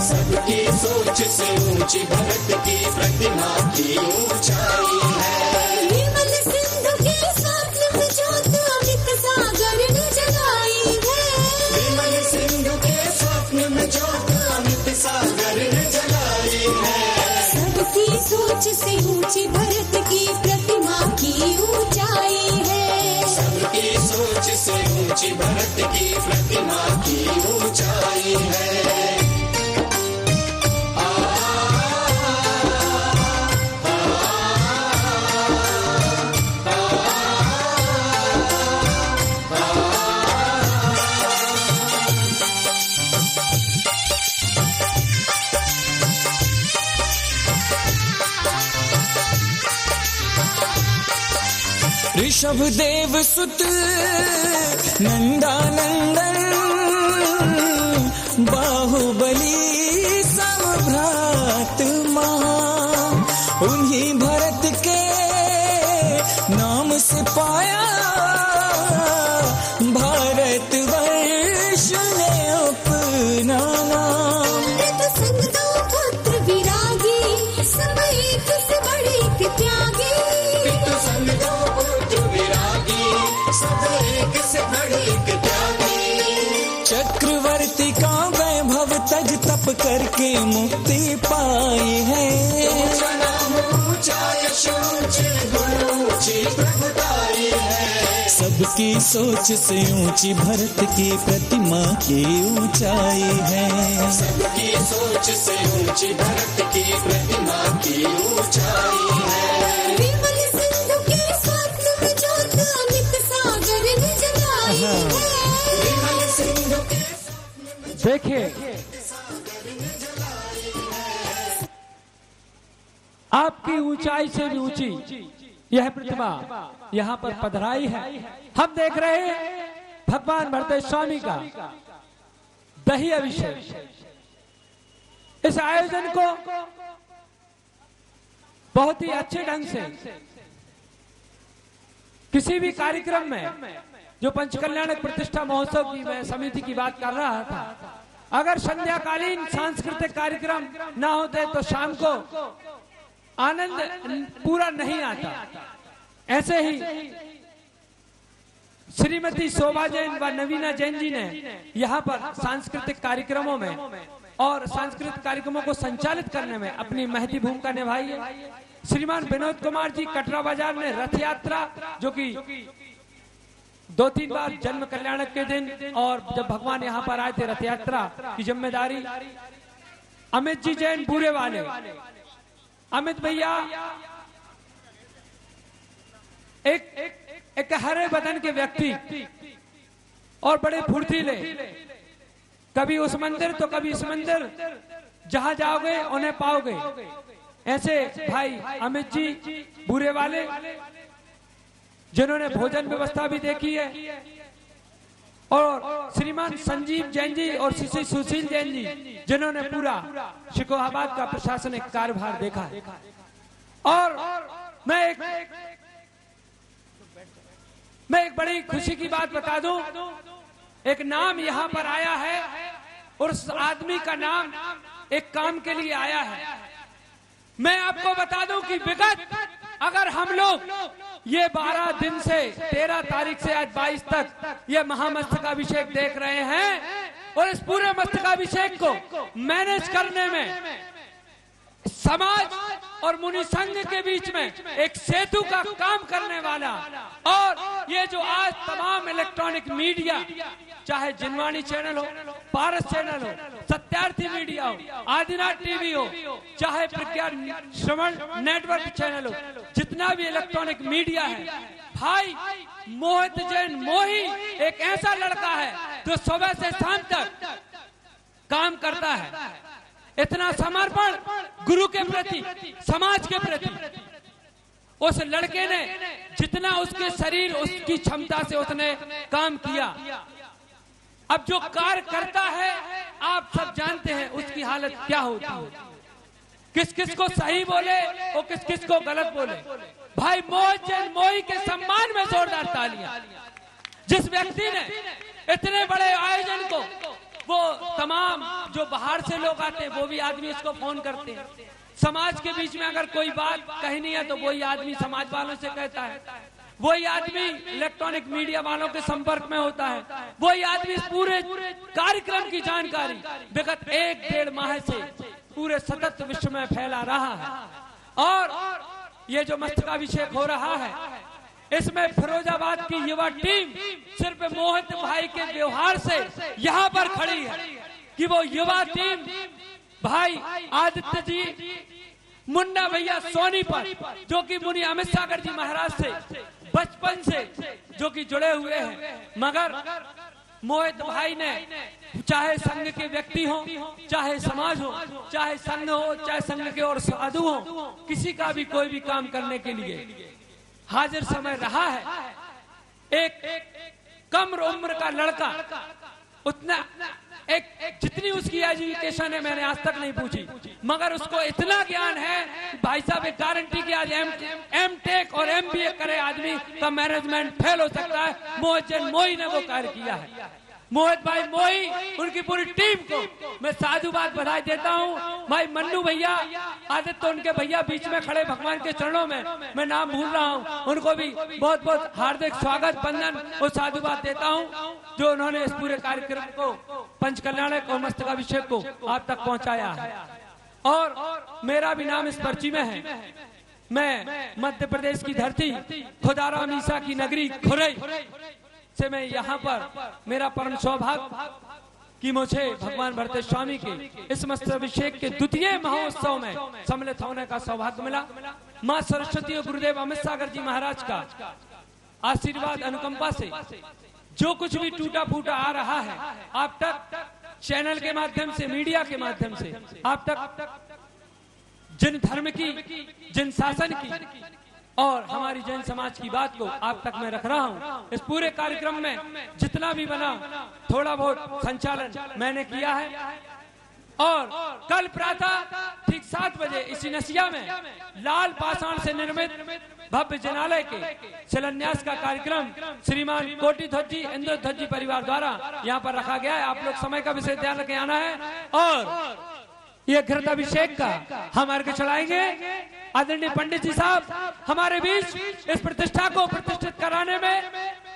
सबकी सोच से ऊंची भरत की प्रतिमा की ऊंचाई है। विमल सिंधु के स्वप्न में ज्योत अमित सागर ने जलाई है। विमल सिंधु के स्वप्न में ज्योत अमित सागर ने जलाई है। सबकी सोच से ऊंची भरत की प्रतिमा की ऊंचाई है। सबकी सोच से ऊंची भरत की प्रतिमा की ऊंचाई है। ऋषभ देव सुत नंदानंदन, बाहुबली समभ्रात महा, उन्हीं भरत के नाम से पाया भारत वर्ष ने अपना नाम। ऋतुसंगदो पुत्र विरागी, सब एक से बड़े एक त्यागी। ऋतुसंगदो पुत्र विरागी, सब एक से बड़े एक त्यागी। चक्रवर्ती का वैभव तज तप करके मुक्ति पाई है। ऊंचा नाम ऊंचा यश ऊंचे गुण ऊंची प्रभुताई है। सबकी सोच से ऊंची भरत की प्रतिमा की ऊंचाई है। सबकी सोच से ऊंची भरत की प्रतिमा की ऊंचाई है। विमल सिंधु के स्वप्न में ज्योत अमित सागर ने जलाई है। विमल सिंधु के देखिए आपकी ऊंचाई से भी ऊंची यह प्रतिमा यहाँ पर पधराई है। हम देख रहे हैं भगवान भरतेश्वर स्वामी का दही अभिषेक। इस आयोजन को बहुत ही अच्छे ढंग से किसी भी कार्यक्रम में जो पंचकल्याणक प्रतिष्ठा महोत्सव की मैं समिति की बात कर रहा था, अगर संध्याकालीन सांस्कृतिक कार्यक्रम ना होते तो शाम को आनंद पूरा नहीं आता। ऐसे ही श्रीमती शोभा जैन व नवीना जैन जी ने यहाँ पर सांस्कृतिक कार्यक्रमों में और सांस्कृतिक कार्यक्रमों को संचालित करने में अपनी महती भूमिका निभाई है। श्रीमान विनोद कुमार जी कटरा बाजार ने रथ यात्रा, जो कि 2-3 बार जन्म कल्याणक के दिन और जब भगवान यहाँ पर आए थे, रथ यात्रा की जिम्मेदारी अमित जी जैन बूढ़े वाले, अमित भैया एक एक हरे बदन के व्यक्ति और बड़े फुर्तीले, कभी उस मंदिर तो कभी इस मंदिर, जहां जाओगे उन्हें पाओगे। ऐसे भाई अमित जी बुरे वाले, जिन्होंने भोजन व्यवस्था भी देखी है, और श्रीमान संजीव जैन जी और श्री सुशील जैन जी, जिन्होंने पूरा शिकोहाबाद का प्रशासनिक कार्यभार देखा है। और मैं एक बड़ी खुशी की बात बता दूं, एक नाम यहाँ पर आया है और उस आदमी का नाम एक काम के लिए आया है। मैं आपको बता दूं कि विगत अगर हम लोग ये 12 दिन से 13 तारीख से आज 22 तक ये महामस्तकाभिषेक देख रहे हैं, और इस पूरे मस्तकाभिषेक को मैनेज करने में समाज और मुनि संघ के बीच में एक सेतु का काम करने वाला, और ये जो आज तमाम इलेक्ट्रॉनिक मीडिया, चाहे जिनवाणी चैनल हो, पारस चैनल हो, सत्यार्थी मीडिया हो, आदिनाथ टीवी हो, चाहे प्रज्ञा श्रवण नेटवर्क चैनल हो, जितना भी इलेक्ट्रॉनिक मीडिया है, भाई मोहित जैन मोही एक ऐसा लड़का है जो सुबह से शाम तक काम करता है। इतना समर्पण गुरु के प्रति, समाज के प्रति, उस लड़के ने जितना उसके शरीर उसकी क्षमता से उसने काम किया। अब जो कार्य करता है आप सब जानते हैं उसकी हालत क्या होती है, किस किस को सही बोले और किस किस को गलत बोले। भाई मोहित जैन मोही के सम्मान में जोरदार तालियां। जिस व्यक्ति ने इतने बड़े आयोजन को, वो तमाम जो बाहर से लोग आते हैं वो भी आदमी इसको फोन करते हैं। समाज के बीच में अगर कोई बात कहनी है तो वही आदमी समाज वालों से कहता है, वही आदमी इलेक्ट्रॉनिक मीडिया वालों के संपर्क में होता है, वही आदमी इस पूरे कार्यक्रम की जानकारी विगत 1-1.5 माह से पूरे सतत विश्व में फैला रहा है। और ये जो मस्तकाभिषेक हो रहा है, इसमें फिरोजाबाद की युवा टीम सिर्फ मोहित भाई के व्यवहार से यहाँ पर खड़ी है कि वो युवा टीम भाई आदित्य जी, मुन्ना भैया सोनीपत, जो कि मुनि अमित सागर जी महाराज से बचपन से जो कि जुड़े हुए हैं, मगर मोहित भाई ने चाहे संघ के व्यक्ति हो, चाहे समाज हो, चाहे संघ हो, चाहे संघ के और साधु हो, किसी का भी कोई भी काम करने के लिए हाजिर समय रहा है। एक कम उम्र का लड़का, उतना एक जितनी उसकी एजुकेशन है मैंने आज तक नहीं पूछी, मगर उसको इतना ज्ञान है भाई साहब एक गारंटी की आज एम.टेक और एम.बी.ए करे आदमी का मैनेजमेंट फेल हो सकता है। मोहित जैन मोही ने वो कार्य किया है। मोहित भाई मोही, उनकी पूरी टीम को मैं साधुवाद बधाई देता हूँ। भाई मन्नू भैया, आदित्य उनके भैया बीच में खड़े भगवान के चरणों में मैं नाम भूल रहा हूँ, उनको भी बहुत बहुत हार्दिक स्वागत, बंधन और साधुवाद देता हूँ जो उन्होंने इस पूरे कार्यक्रम को, पंच कल्याणक और मस्तकाभिषेक को आप तक पहुँचाया है। और मेरा भी नाम इस पर्ची में है। मैं मध्य प्रदेश की धरती खुदाराम ईसा की नगरी खुरई से मैं यहाँ पर, मेरा परम सौभाग्य कि मुझे भगवान भरते स्वामी के इस मस्तकाभिषेक के द्वितीय महोत्सव में सम्मिलित होने का सौभाग्य मिला। माँ सरस्वती और गुरुदेव अमित सागर जी महाराज का आशीर्वाद अनुकंपा से जो कुछ भी टूटा फूटा आ रहा है आप तक, चैनल के माध्यम से, मीडिया के माध्यम से आप तक, जिन धर्म की, जिन शासन की और हमारी जैन समाज की बात को आप तक मैं रख रहा हूँ। इस पूरे कार्यक्रम में जितना भी बना थोड़ा बहुत संचालन मैंने किया है। और कल प्रातः ठीक 7 बजे इसी नसिया में लाल पाषाण से निर्मित भव्य जनालय के शिलान्यास का कार्यक्रम श्रीमान कोटि ध्वज जी, इंद्र ध्वज जी परिवार द्वारा यहाँ पर रखा गया है। आप लोग समय का विशेष ध्यान रखे आना है। और ये घृताभिषेक का हम अर्घ चढ़ाएंगे। आदरणीय पंडित जी साहब हमारे बीच इस प्रतिष्ठा को प्रतिष्ठित कराने में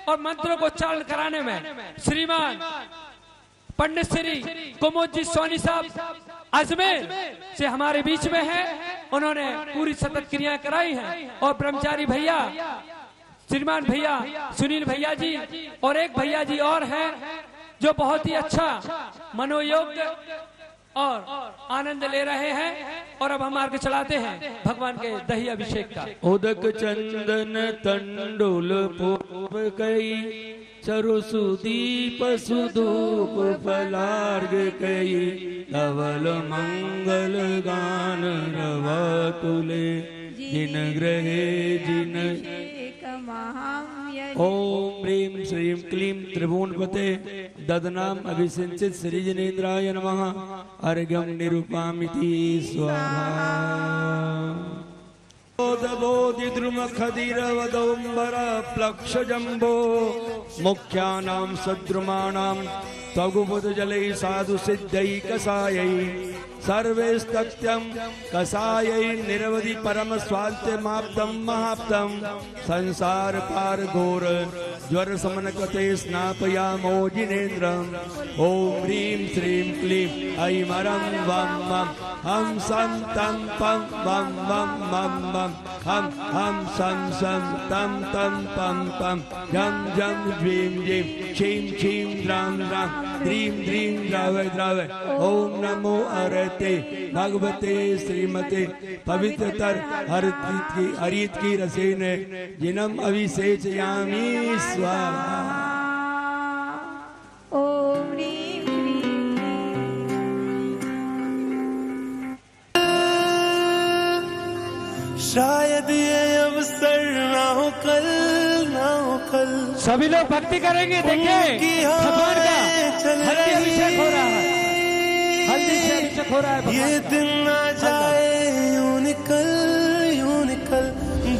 और मंत्रों को उच्चारण कराने में श्रीमान पंडित श्री कुमुद जी सोनी साहब अजमेर से हमारे बीच में हैं। उन्होंने पूरी सतत क्रियाएं कराई हैं। और ब्रह्मचारी भैया, श्रीमान भैया सुनील भैया जी और एक भैया जी और हैं जो बहुत ही अच्छा मनोयोग्य और आनंद ले रहे हैं। और अब हम आगे चलाते हैं भगवान के दही अभिषेक का। उदक चंदन तंडुल पुष्प कई चरु सुदीप सुधूप फलार्ग कई धवल मंगल गान रवा तुले जिन ग्रहे जिन ओम ह्रीं श्रीं क्लीं त्रिभुवनपते ददनाम अभिसिंचित श्री जनेन्द्राय नमः अर्घ्यं निरूपामिति स्वाहा। बोधि द्रुम खदिरवदोम्बर प्लक्ष जम्बो मुख्यानां सद्रुमाणां तगुबुध जलै साधु सिद्धै कसायै सर्वेस्तत्यं कसायै निरवधि परम स्वास्थ्यमाप्तं महाप्तं संसार पार घोर ज्वर समन कृते स्नापयामो जिनेन्द्रम् ओम ह्रीं श्रीं क्लीं ऐं मरं वं मं हम सं तं पं वं वं मं मं हम सं सं तं तं पं पं झं झं ज्वीं जीं क्षीं क्षीं द्रां द्रां द्रीं द्रीं द्रावय द्रावय ओम नमो अरते भगवते श्रीमते पवित्रतर हरित की रसेन जिनम अभिषेचयामि स्वाहा। ओम ह्रीं शायद ये अवसर ना हो कल, ना हो कल। सभी लोग भक्ति करेंगे। देखिए भगवान का हल्दी अभिषेक हो रहा है, हल्दी से अभिषेक हो रहा है। ये दिन ना जाए यूं निकल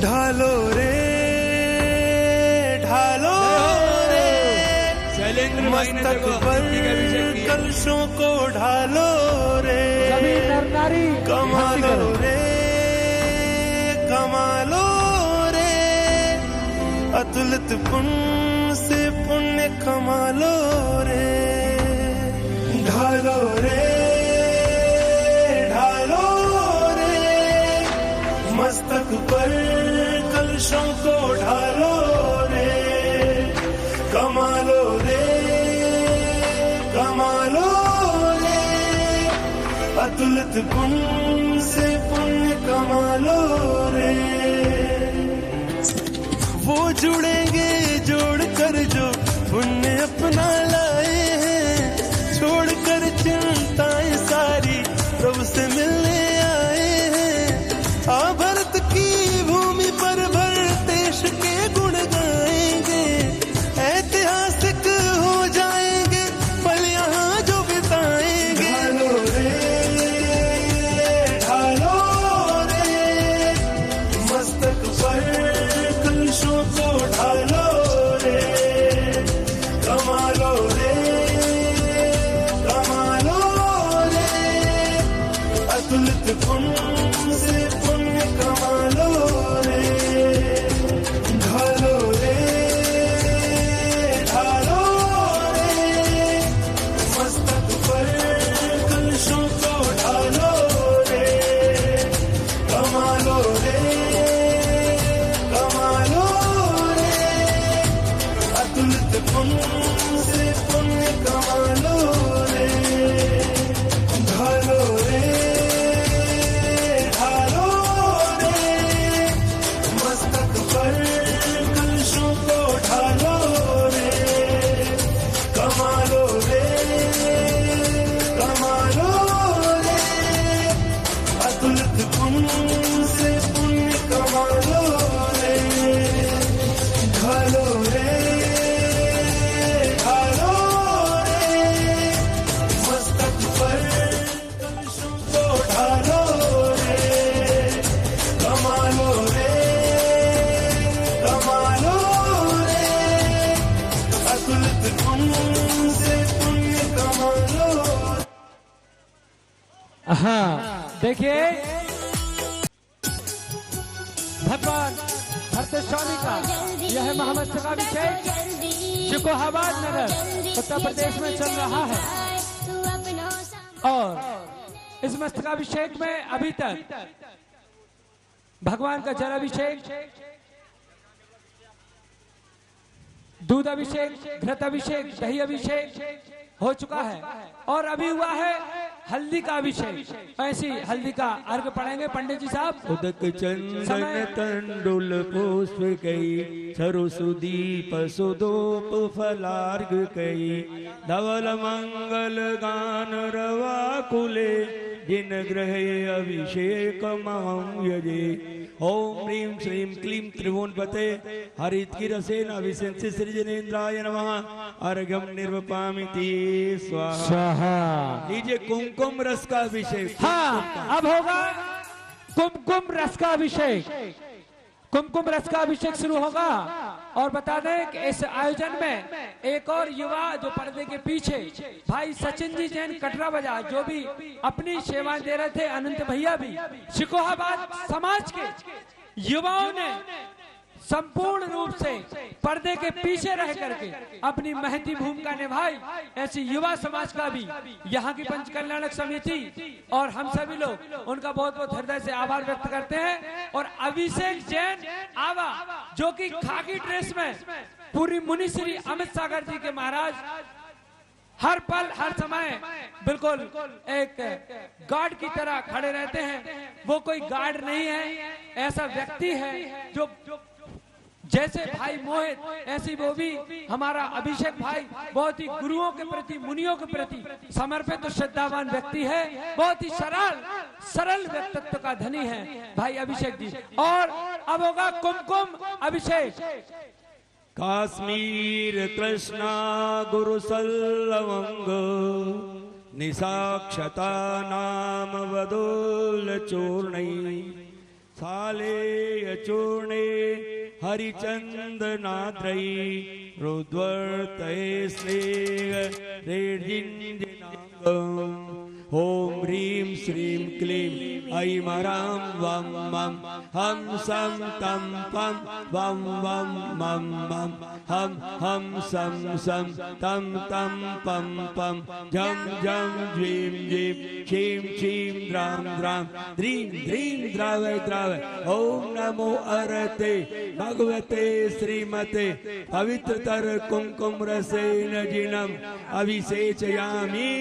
ढालो रे ढालो रे मस्तक पर कलशों को ढालो रे सभी नर नारी कमालो रे कमालो रे अतुलित पुण्य से पुण्य कमालो रे ढालो रे ढालो रे मस्तक पर कलशों को ढालो रे कमालो रे कमालो रे अतुलित पुण्य से पुण्य कमालो रे वो जुड़ेंगे जोड़ कर जो पुण्य अपना लाए हैं छोड़कर चिंताएं सारी प्रभु से मिलने आए हैं। आ भारत की भूमि पर भर देश के गुण गाएंगे ऐतिहासिक हो जाएंगे पल यहाँ जो बिताएंगे। ढालो रे ढालो रे मस्तक पर कलशों को ढालो रे कमालो रे कमालो रे अतुलित पुण्य से पुण्य कमालो रे ढालो रे ढालो रे मस्तक पर कलशों को ढालो रे कमालो रे कमालो रे अतुलित पुण्य से पुण्य कमालो रे ढालो रे ढालो रे मस्तक पर कलशों को ढालो रे कमालो रे कमालो रे अतुलित पुण्य से पुण्य कमालो रे ढालो रे ढालो रे मस्तक पर कलशों को ढालो रे कमालो रे कमालो रे अतुलित पुण्य से पुण्य कमालो। हाँ देखिए भगवान भरते स्वामी का यह महामस्तकाभिषेक शिकोहाबाद नगर उत्तर प्रदेश में चल रहा है। और इस मस्तकाभिषेक में अभी तक भगवान का जल अभिषेक, दूध अभिषेक, घृत अभिषेक, दही अभिषेक हो चुका है। और अभी हुआ है हल्दी का अभिषेक, ऐसी हल्दी का अर्घ पढ़ेंगे पंडित जी साहब। उदक चंदन तंडुल पुष्प कई सरसुदीप सुदोप फलार्घ कई धवल मंगल गान रवा कुले जिन ग्रह अभिषेक महं यजे। ओम ह्रीं श्रीं क्लीं त्रिभुवनपते हरितकिरसेन अभिषेच्य सृजनेन्द्राय नमः। अर्घ्यं निर्वपामिति स्वाहा। लीजिए कुमकुम रस का अभिषेक। हाँ, अब होगा कुमकुम रस का अभिषेक। कुमकुम रस का अभिषेक शुरू होगा। और बता दें कि इस आयोजन में एक और युवा जो पर्दे के पीछे भाई सचिन जी जैन कटरा बाजार जो भी अपनी सेवाएं दे रहे थे, अनंत भैया भी, शिकोहाबाद समाज के युवाओं ने संपूर्ण रूप से पर्दे के पीछे रह करके अपनी महती भूमिका निभाई। ऐसी युवा समाज का भी यहाँ की पंच कल्याणक समिति और हम सभी लोग उनका बहुत बहुत हृदय से आभार व्यक्त करते हैं। और अभिषेक जैन आवा जो कि खाकी ड्रेस में पूरी मुनिश्री अमित सागर जी के महाराज हर पल हर समय बिल्कुल एक गार्ड की तरह खड़े रहते हैं। वो कोई गार्ड नहीं है, ऐसा व्यक्ति है जो जैसे भाई मोहित, ऐसी वो भी हमारा अभिषेक भाई बहुत ही गुरुओं के प्रति, मुनियों के प्रति समर्पित और श्रद्धावान व्यक्ति है। बहुत ही सरल व्यक्तित्व का धनी है भाई अभिषेक जी। और अब होगा कुमकुम अभिषेक। काश्मीर कृष्णा गुरु सल्लवंग निसाक्षता नाम वदोल चूर्णै साले चूर्णे हरिचंदनाद्रै रुद्वर्तये स्नेह रेजिंजनांगम्। ओम ह्रीं श्रीं क्लीं ऐं ह्रां वं मं हं सं तं पं वं वं मं मं हं हं सं सं तं तं पं पं झं झं ज्वीं ज्वीं क्षीं क्षीं द्रां द्रां द्रीं द्रीं द्रावय द्रावय। ओम नमो अरते भगवते श्रीमते पवित्रतर कुमकुम रसेन जिनम अभिषेचयामि।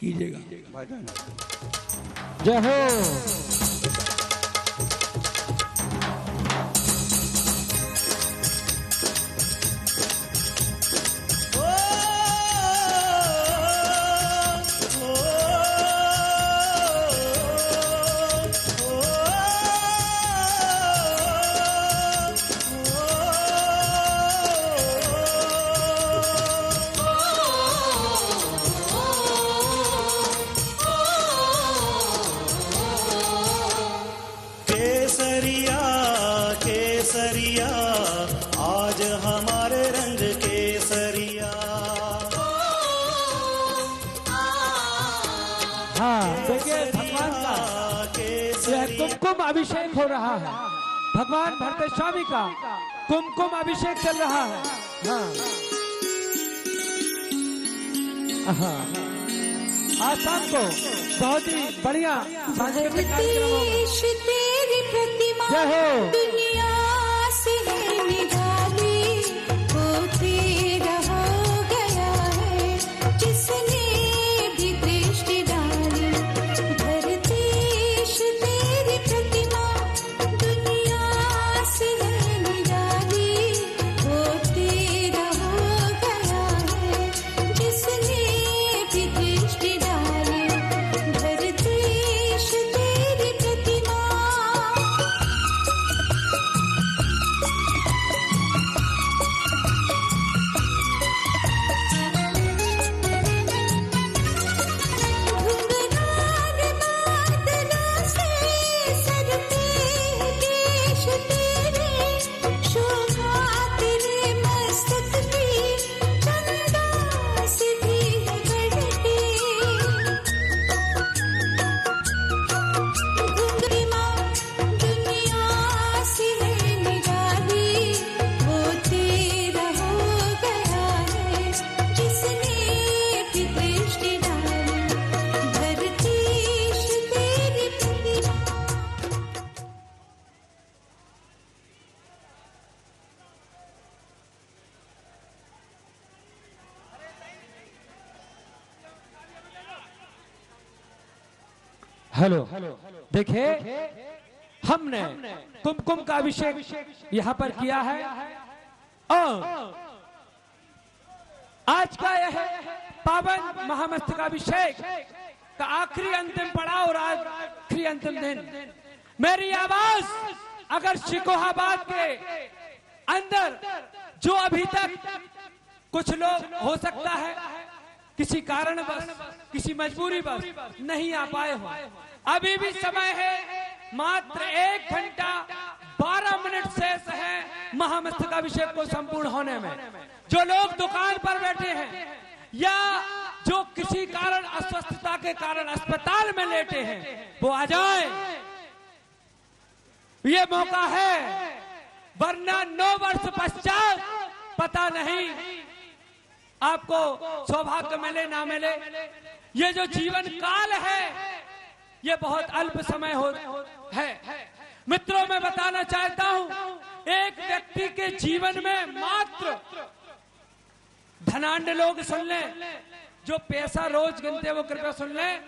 कीजिएगा जय हो। केसरिया आज हमारे रंग केसरिया। हाँ देखिए भगवान का यह कुमकुम अभिषेक हो रहा है। भगवान भरते स्वामी का कुमकुम अभिषेक चल रहा है। हाँ आज शाम को बहुत ही बढ़िया सांस्कृतिक कार्यक्रम होगा। तेरी प्रतिमा दुनिया से है निराली, वो तेरा हो गया है जिसने भी दृष्टि डाली। धरतीश तेरी प्रतिमा दुनिया से है निराली, वो तेरा हो गया है जिसने भी दृष्टि डाली। धरतीश तेरी प्रतिमा हेलो, देखिए हमने कुमकुम का अभिषेक यहाँ पर किया है और आज का यह पावन महामस्तकाभिषेक का आखिरी अंतिम पड़ाव और आखिरी अंतिम दिन। मेरी आवाज अगर शिकोहाबाद के अंदर जो अभी तक कुछ लोग हो सकता है किसी कारण बस किसी मजबूरी बस नहीं आ पाए हो, अभी भी समय है, मात्र 1 घंटा 12 मिनट शेष है महामस्तकाभिषेक को संपूर्ण होने में। जो लोग दुकान पर बैठे हैं या जो किसी कारण अस्वस्थता के कारण अस्पताल में लेटे हैं वो आ जाए, ये मौका है, वरना 9 वर्ष पश्चात पता नहीं आपको सौभाग्य मिले ना मिले। ये जो जीवन काल है ये बहुत अल्प समय है। मित्रों, मैं बताना चाहता हूं, एक व्यक्ति के जीवन में मात्र धनाढ्य लोग सुन लें, जो पैसा रोज गिनते वो कृपया सुन लें,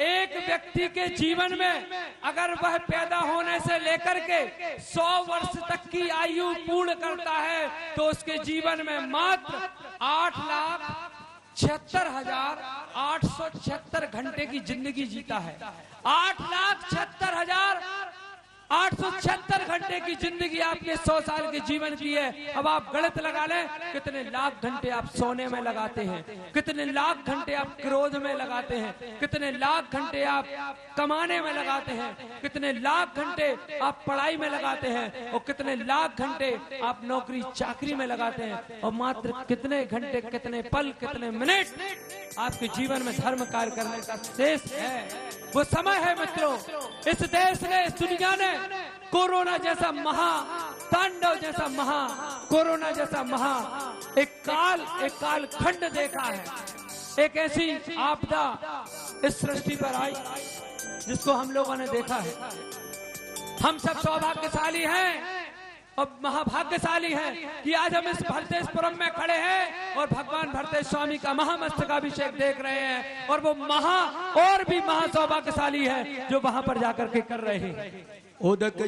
एक व्यक्ति के जीवन में अगर वह पैदा होने से लेकर के 100 वर्ष तक की आयु पूर्ण करता है तो उसके जीवन में मात्र 8,76,876 घंटे की जिंदगी जीता है। 8,76,876 घंटे की जिंदगी आपके 100 साल के जीवन की है। अब आप गणित लगा लें, कितने लाख घंटे आप सोने में लगाते हैं, कितने लाख घंटे आप क्रोध में लगाते हैं, कितने लाख घंटे आप कमाने में लगाते हैं, कितने लाख घंटे आप पढ़ाई में लगाते हैं और कितने लाख घंटे आप नौकरी चाकरी में लगाते हैं, और मात्र कितने घंटे, कितने पल, कितने मिनट आपके जीवन में धर्म कार्य करने का शेष है। वो समय है मित्रों, इस देश ने, इस दुनिया ने कोरोना जैसा तांडव जैसा कोरोना जैसा एक काल खंड देखा है। एक ऐसी आपदा इस सृष्टि पर आई जिसको हम लोगों ने देखा है। हम सब सौभाग्यशाली हैं और महाभाग्यशाली हैं कि आज हम इस भरतेशपुरम में खड़े हैं और भगवान भरतेश स्वामी का महामस्तकाभिषेक देख रहे हैं, और वो और भी महा सौभाग्यशाली है जो वहां पर जाकर के कर रहे हैं। उदक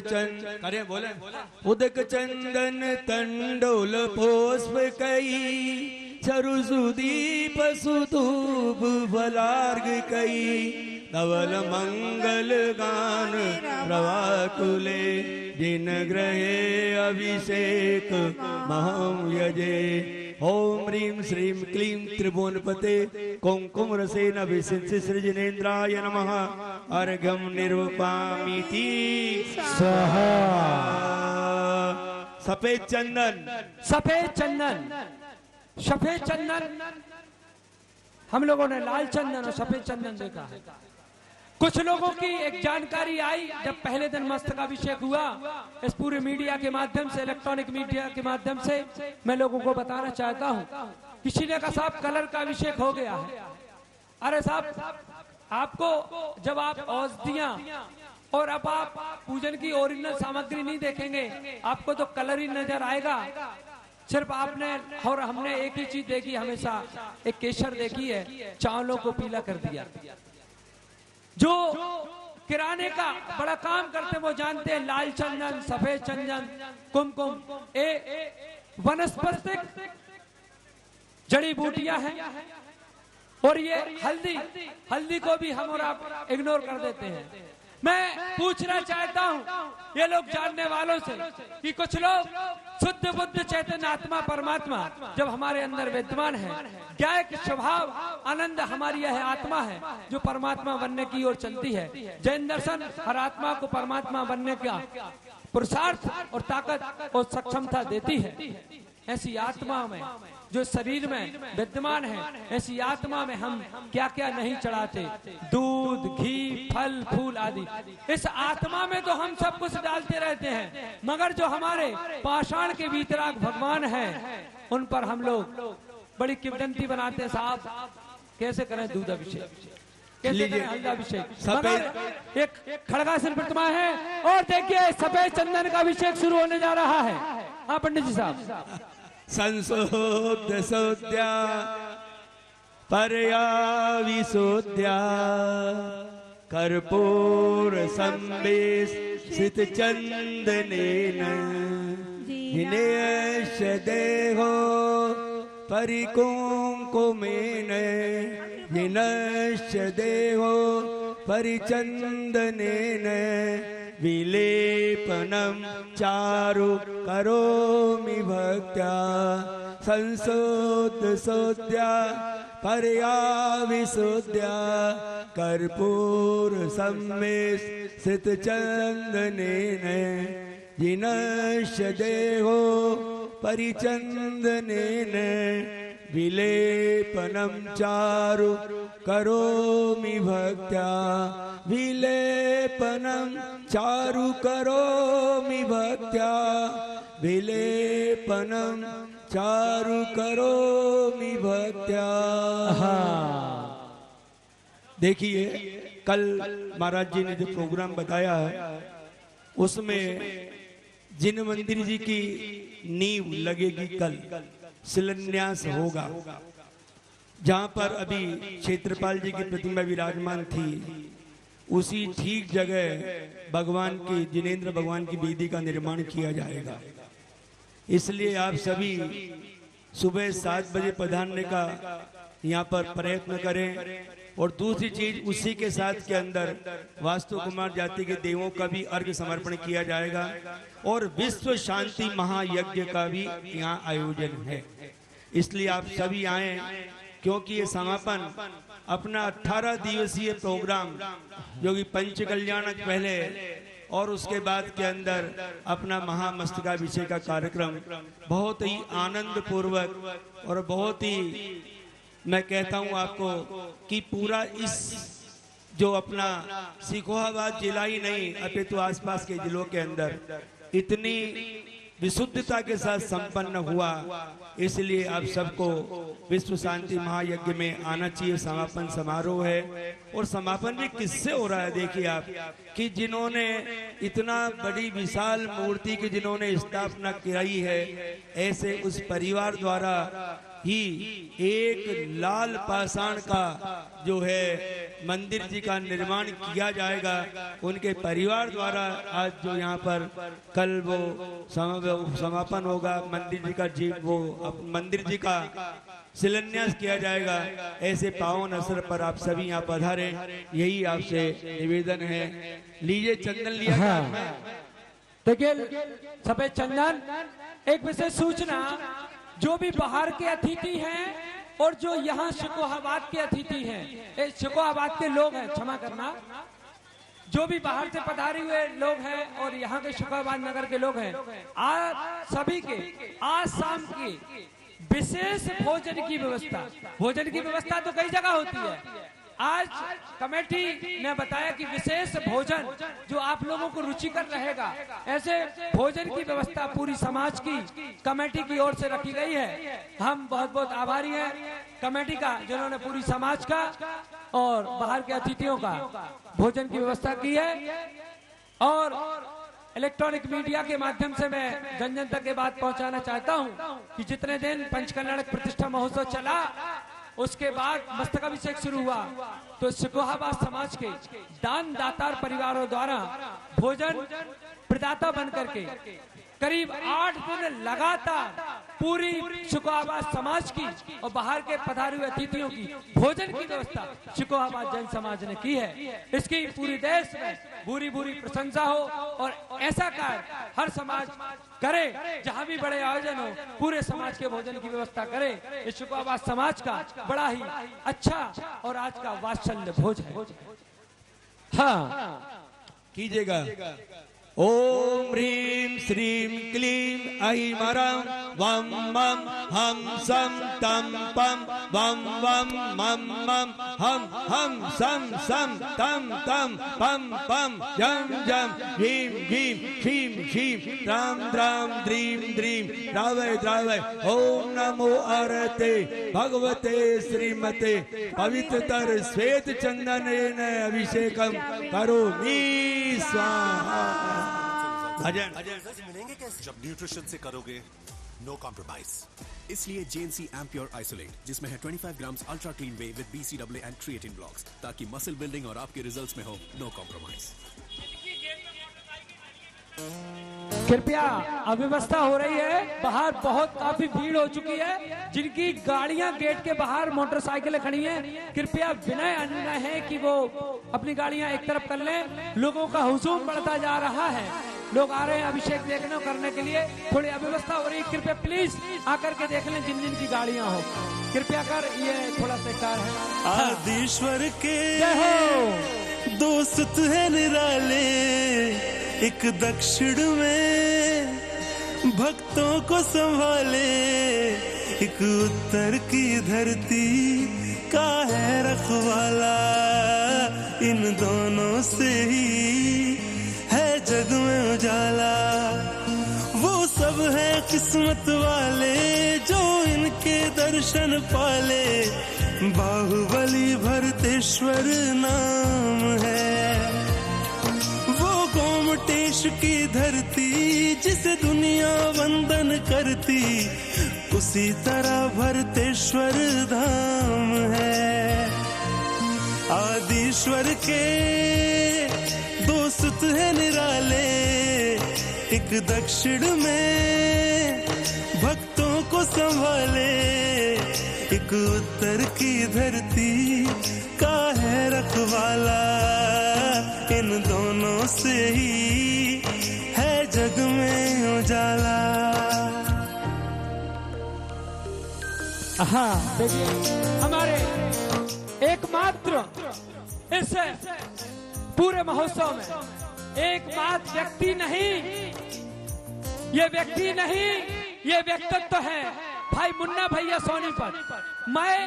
चंदन तंडोल पुष्प कई चरु सुदीप सुधूप फलार्घ कई नवल मंगल गान प्रवाकुले जिन ग्रहे अभिषेक महम यजे। ओम ह्रीं श्रीं क्लीं त्रिभुवनपते कुंकुम रसेन विसिंचि सृजनेन्द्राय नमः। अर्घ्यं निर्वपामीति स्वाहा। सफेद चंदन, सफेद चंदन, सफेद चंदन, हम लोगों ने लाल चंदन और सफेद चंदन देखा है। कुछ लोगों की एक जानकारी आई जब पहले दिन मस्तकाभिषेक हुआ, इस पूरे मीडिया के माध्यम से, इलेक्ट्रॉनिक मीडिया के माध्यम से मैं लोगों को बताना चाहता हूं। किसी ने कहा साहब कलर का अभिषेक हो गया है। अरे साहब, आपको जब आप औषधियां और अब आप पूजन की ओरिजिनल सामग्री नहीं देखेंगे, आपको तो कलर ही नजर आएगा। सिर्फ आपने और हमने एक ही चीज देखी हमेशा, एक केसर देखी है, चावलों को पीला कर दिया। जो किराने का बड़ा काम करते वो जानते हैं, लाल चंदन, सफेद चंदन, कुमकुम, वनस्पतिक जड़ी बूटियां हैं। और ये हल्दी को भी हम और आप इग्नोर कर देते हैं। मैं पूछना चाहता हूँ ये लोग जानने वालों से कि कुछ लोग शुद्ध बुद्ध चैतन्य आत्मा परमात्मा जब हमारे अंदर विद्यमान है, ज्ञायक स्वभाव आनंद हमारी यह आत्मा है जो परमात्मा बनने की ओर चलती है। जैन दर्शन हर आत्मा को परमात्मा बनने का पुरुषार्थ और ताकत और सक्षमता देती है। ऐसी आत्मा में जो शरीर में विद्यमान है, ऐसी आत्मा में हम क्या क्या नहीं चढ़ाते, दूध, घी, फल, फूल आदि। इस आत्मा में तो हम सब कुछ डालते रहते हैं, मगर जो हमारे पाषाण के वीतराग भगवान हैं, उन पर हम लोग बड़ी किंवदंती बनाते हैं। साहब कैसे करें दूध अभिषेक, कैसे करें हल्दी अभिषेक, मगर एक खड़गासन प्रतिमा है। और देखिए सफेद चंदन का अभिषेक शुरू होने जा रहा है। हाँ पंडित जी साहब। संशोध्य सोद्या परया विशोद्या कर्पूर संवेशित चंदनेन दिनेश देहो परिकुंकुमेन दिनेश देहो परिचंदनेन विलेपनं चारु करोमि भक्त्या संसोद सोद्या परया विशुद्ध्या कर्पूर संवेशित चंदनेन जिनश्च देहो परिचंदनेन विलेपनं चारु करोमि भक्त्या विलेपनं चारु करोमि भक्त्या विलेपनं चारु करोमि भक्त्या। देखिए कल महाराज जी ने जो प्रोग्राम बताया है उसमें जिन मंदिर जी की नींव लगेगी, कल शिलान्यास होगा, जहां पर अभी क्षेत्रपाल जी की प्रतिमा विराजमान थी उसी ठीक जगह भगवान की जिनेंद्र भगवान की वेदी का निर्माण किया जाएगा। इसलिए आप सभी सुबह 7 बजे पधारने का यहाँ पर प्रयत्न करें। और दूसरी चीज उसी के साथ के अंदर वास्तु कुमार जाति के देवों का भी अर्घ समर्पण किया जाएगा और विश्व शांति महायज्ञ का भी यहाँ आयोजन है। इसलिए आप सभी आए क्योंकि ये समापन अपना 18 दिवसीय प्रोग्राम जो कि पंच कल्याणक पहले और उसके बाद के अंदर अपना महामस्तकाभिषेक का कार्यक्रम बहुत ही आनंद पूर्वक और बहुत ही मैं कहता हूं आपको कि पूरा इस जो अपना सिखोहाबाद जिला ही नहीं अपितु आसपास के जिलों के अंदर इतनी विशुद्धता के साथ संपन्न हुआ। इसलिए आप सबको विश्व शांति महायज्ञ में आना चाहिए। समापन समारोह है और समापन भी किससे हो रहा है? देखिए आप कि जिन्होंने इतना बड़ी विशाल मूर्ति की जिन्होंने स्थापना कराई है, ऐसे उस परिवार द्वारा ही एक लाल पाषाण का जो है मंदिर जी का निर्माण किया जाएगा। उनके परिवार द्वारा आज जो यहाँ पर कल वो समापन होगा, मंदिर जी का मंदिर जी का शिलान्यास किया जाएगा। ऐसे पावन अवसर पर आप सभी यहाँ पधारे, यही आपसे निवेदन है। लीजिए चंदन लिया। देखिए सफेद चंदन, एक विशेष सूचना, जो भी बाहर के अतिथि हैं और जो यहाँ शिकोहाबाद के अतिथि हैं, शिकोहाबाद के लोग हैं, क्षमा करना, जो भी बाहर से पधारे हुए लोग हैं और यहाँ के शिकोहाबाद नगर के लोग हैं, आज सभी के आज शाम की विशेष भोजन की व्यवस्था। भोजन की व्यवस्था तो कई जगह होती है, आज कमेटी ने बताया कि विशेष भोजन जो आप लोगों को रुचिकर रहेगा, ऐसे भोजन की व्यवस्था पूरी समाज की कमेटी की ओर से रखी गई है। हम बहुत बहुत आभारी हैं कमेटी का, जिन्होंने पूरी समाज का और बाहर के अतिथियों का भोजन की व्यवस्था की है। और इलेक्ट्रॉनिक मीडिया के माध्यम से मैं जन जन तक ये बात पहुंचाना चाहता हूं कि जितने दिन पंचकल्याणक प्रतिष्ठा महोत्सव चला, उसके बाद मस्तकाभिषेक शुरू हुआ, तो शिकोहाबाद समाज के दान दातार परिवारों द्वारा भोजन प्रदाता बनकर के करीब 8 दिन लगातार पूरी शिकोहाबाद समाज की और बाहर के पधारे हुए अतिथियों की भोजन की व्यवस्था शिकोहाबाद जैन समाज ने की है। इसकी पूरी देश में भूरी भूरी प्रशंसा हो और ऐसा कार्य हर समाज करे, जहां भी बड़े आयोजन हो पूरे समाज के भोजन की व्यवस्था करे। इस शिकोहाबाद समाज का बड़ा ही अच्छा और आज का वात्सल्य भोज है। हाँ कीजिएगा। ओम ह्रीं श्रीं क्लीं ऐं वं मं हम सं तं पं वं वं मं मं हम सं सं तं तं पं पं जं जं ह्रीं ह्रीं श्रीं श्रीं राम राम द्रीं द्रीं द्रावय द्रावय। ओम नमो अरते भगवते श्रीमते पवित्रतर श्वेत चंदनेन अभिषेकम करोमि स्वाहा। मिलेंगे कैसे? जब न्यूट्रिशन से करोगे नो कॉम्प्रोमाइज। इसलिए JNC Ampure Isolate, जिसमें है 25 grams ultra clean way with BCAA and creatine blocks, ताकि मसल बिल्डिंग और आपके रिजल्ट्स में हो नो कॉम्प्रोमाइज। कृपया अव्यवस्था हो रही है, बाहर बहुत काफी भीड़ हो चुकी है। जिनकी गाड़ियां गेट के बाहर मोटरसाइकिलें खड़ी हैं, कृपया विनय अनुनय है कि वो अपनी गाड़ियां एक तरफ कर लें। लोगों का हुजूम बढ़ता जा रहा है, लोग आ रहे हैं अभिषेक देखने करने के लिए। थोड़ी अव्यवस्था हो रही है, कृपया प्लीज आकर के देख लें जिन जिन की गाड़ियां हो, कृपया कर। ये थोड़ा सा कार है। आदिश्वर के दो सुत है निराले, एक दक्षिण में भक्तों को संभाले, एक उत्तर की धरती का है रखवाला। इन दोनों से ही है जग में उजाला। वो सब है किस्मत वाले जो इनके दर्शन पाले। बाहुबली भरतेश्वर नाम है, वो गोमटेश की धरती जिसे दुनिया वंदन करती, उसी तरह भरतेश्वर धाम है। आदिश्वर के दो सुत है निराले, एक दक्षिण में भक्तों को संभाले, एक उत्तर की धरती का है रखवाला। इन दोनों से ही है जग में उजाला। हाँ देखिए, हमारे एकमात्र इस पूरे महोत्सव में एकमात्र व्यक्ति नहीं, ये व्यक्ति नहीं, ये व्यक्तित्व है भाई मुन्ना भैया सोनीपत। मैं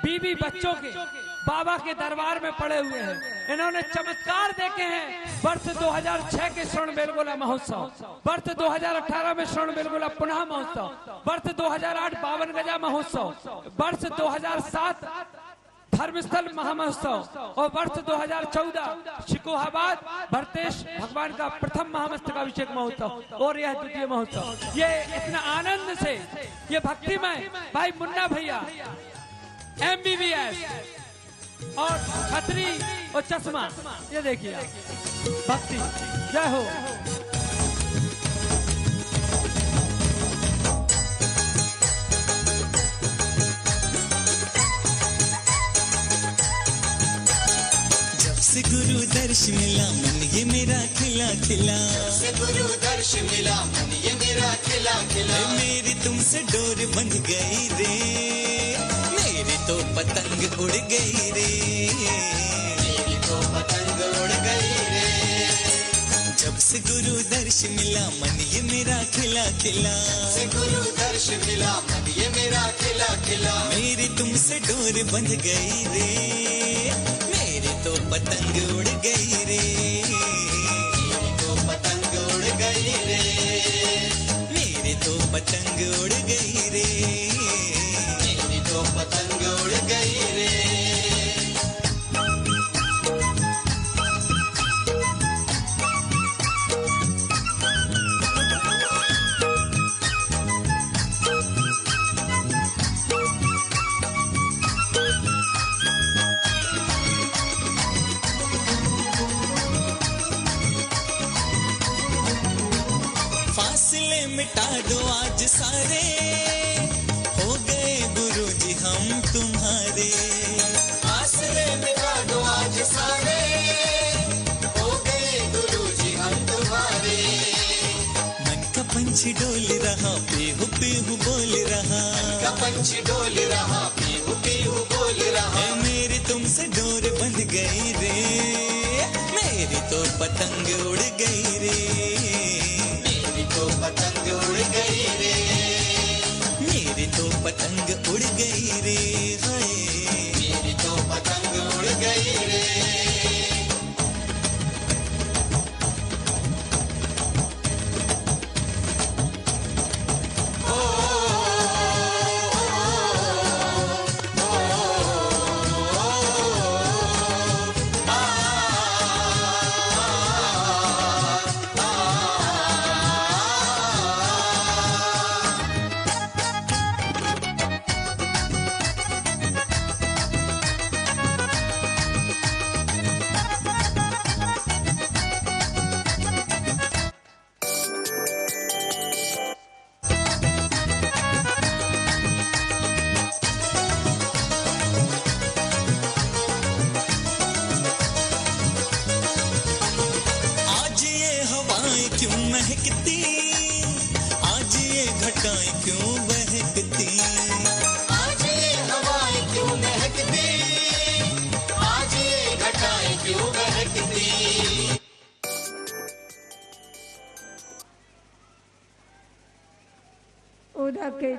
बीवी बच्चों के बाबा के दरबार में पड़े हुए हैं। इन्होंने चमत्कार देखे हैं। वर्ष 2006 के स्वर्ण बेलगोला महोत्सव, वर्ष 2018 में स्वर्ण बेलगोला पुनः महोत्सव, वर्ष 2008 52 गजा महोत्सव, वर्ष 2007 धर्मस्थल महामहोत्सव और वर्ष 2014 शिकोहाबाद भरतेश भगवान का प्रथम महामस्तकाभिषेक महोत्सव और यह द्वितीय महोत्सव। ये इतना आनंद से ये भक्तिमय भाई मुन्ना भैया MBBS और छतरी और चश्मा, ये देखिए भक्ति। जय हो। से गुरु दर्श मिला मन ये मेरा खिला खिला, से गुरु दर्श मिला मन ये मेरा खिला खिला। मेरी तुमसे डोर बंध गई रे, मेरी तो पतंग उड़ गई रे, मेरी तो पतंग उड़ गई रे। जब से गुरु दर्श मिला मन ये मेरा खिला खिला, से गुरु दर्श मिला मन ये मेरा खिला खिला। मेरी तुमसे डोर बंध गई रे, तो पतंग उड़ गई रे, मेरी तो पतंग उड़ गई रे, मेरी तो पतंग उड़ गई रे, मेरी तो पतंग उड़ गई रे। मिटा दो आज सारे, हो गए गुरु जी हम तुम्हारे। फासले मिटा दो आज सारे, हो गए गुरु जी हम तुम्हारे। मन का पंछी डोल रहा पीहू पीहू बोल रहा, मन का पंछी डोल रहा पीहू पीहू बोल रहा। मेरी तुमसे डोर बंध गई रे, मेरी तो पतंग उड़ गई रे, तो पतंग उड़ गई रे, मेरी तो पतंग उड़ गई रे, हाय मेरी तो पतंग उड़ गई रे।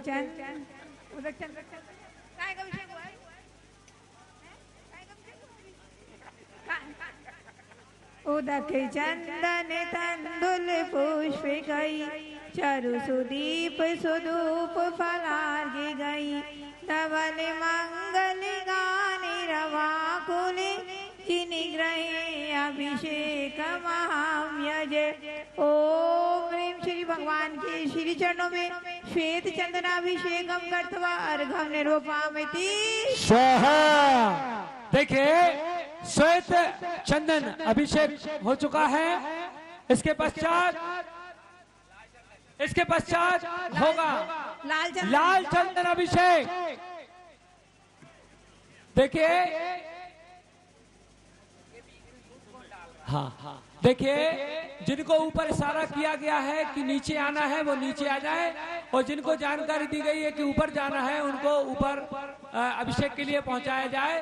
काय का अभिषेक हुआ है? उदक चंदन तंदुल पुष्प गई चारु सुदीप सुधूप फलार्घ्य गई धवल मंगल गानी रवाकुल जिनि ग्रहे अभिषेक महाम्यज। ओम ह्रीं श्री भगवान के श्री चरणों में श्वेत चंदनाभिषेकम कर्तवा अर्घम निरूपयामि स्वाहा। देखिए श्वेत चंदन अभिषेक हो चुका है। इसके पश्चात होगा लाल चंदन अभिषेक। देखिए हाँ देखिए जिनको ऊपर इशारा किया गया है कि नीचे आना है वो नीचे आ जाए, और जिनको जानकारी दी गई है कि ऊपर जाना है उनको ऊपर अभिषेक के लिए पहुंचाया जाए।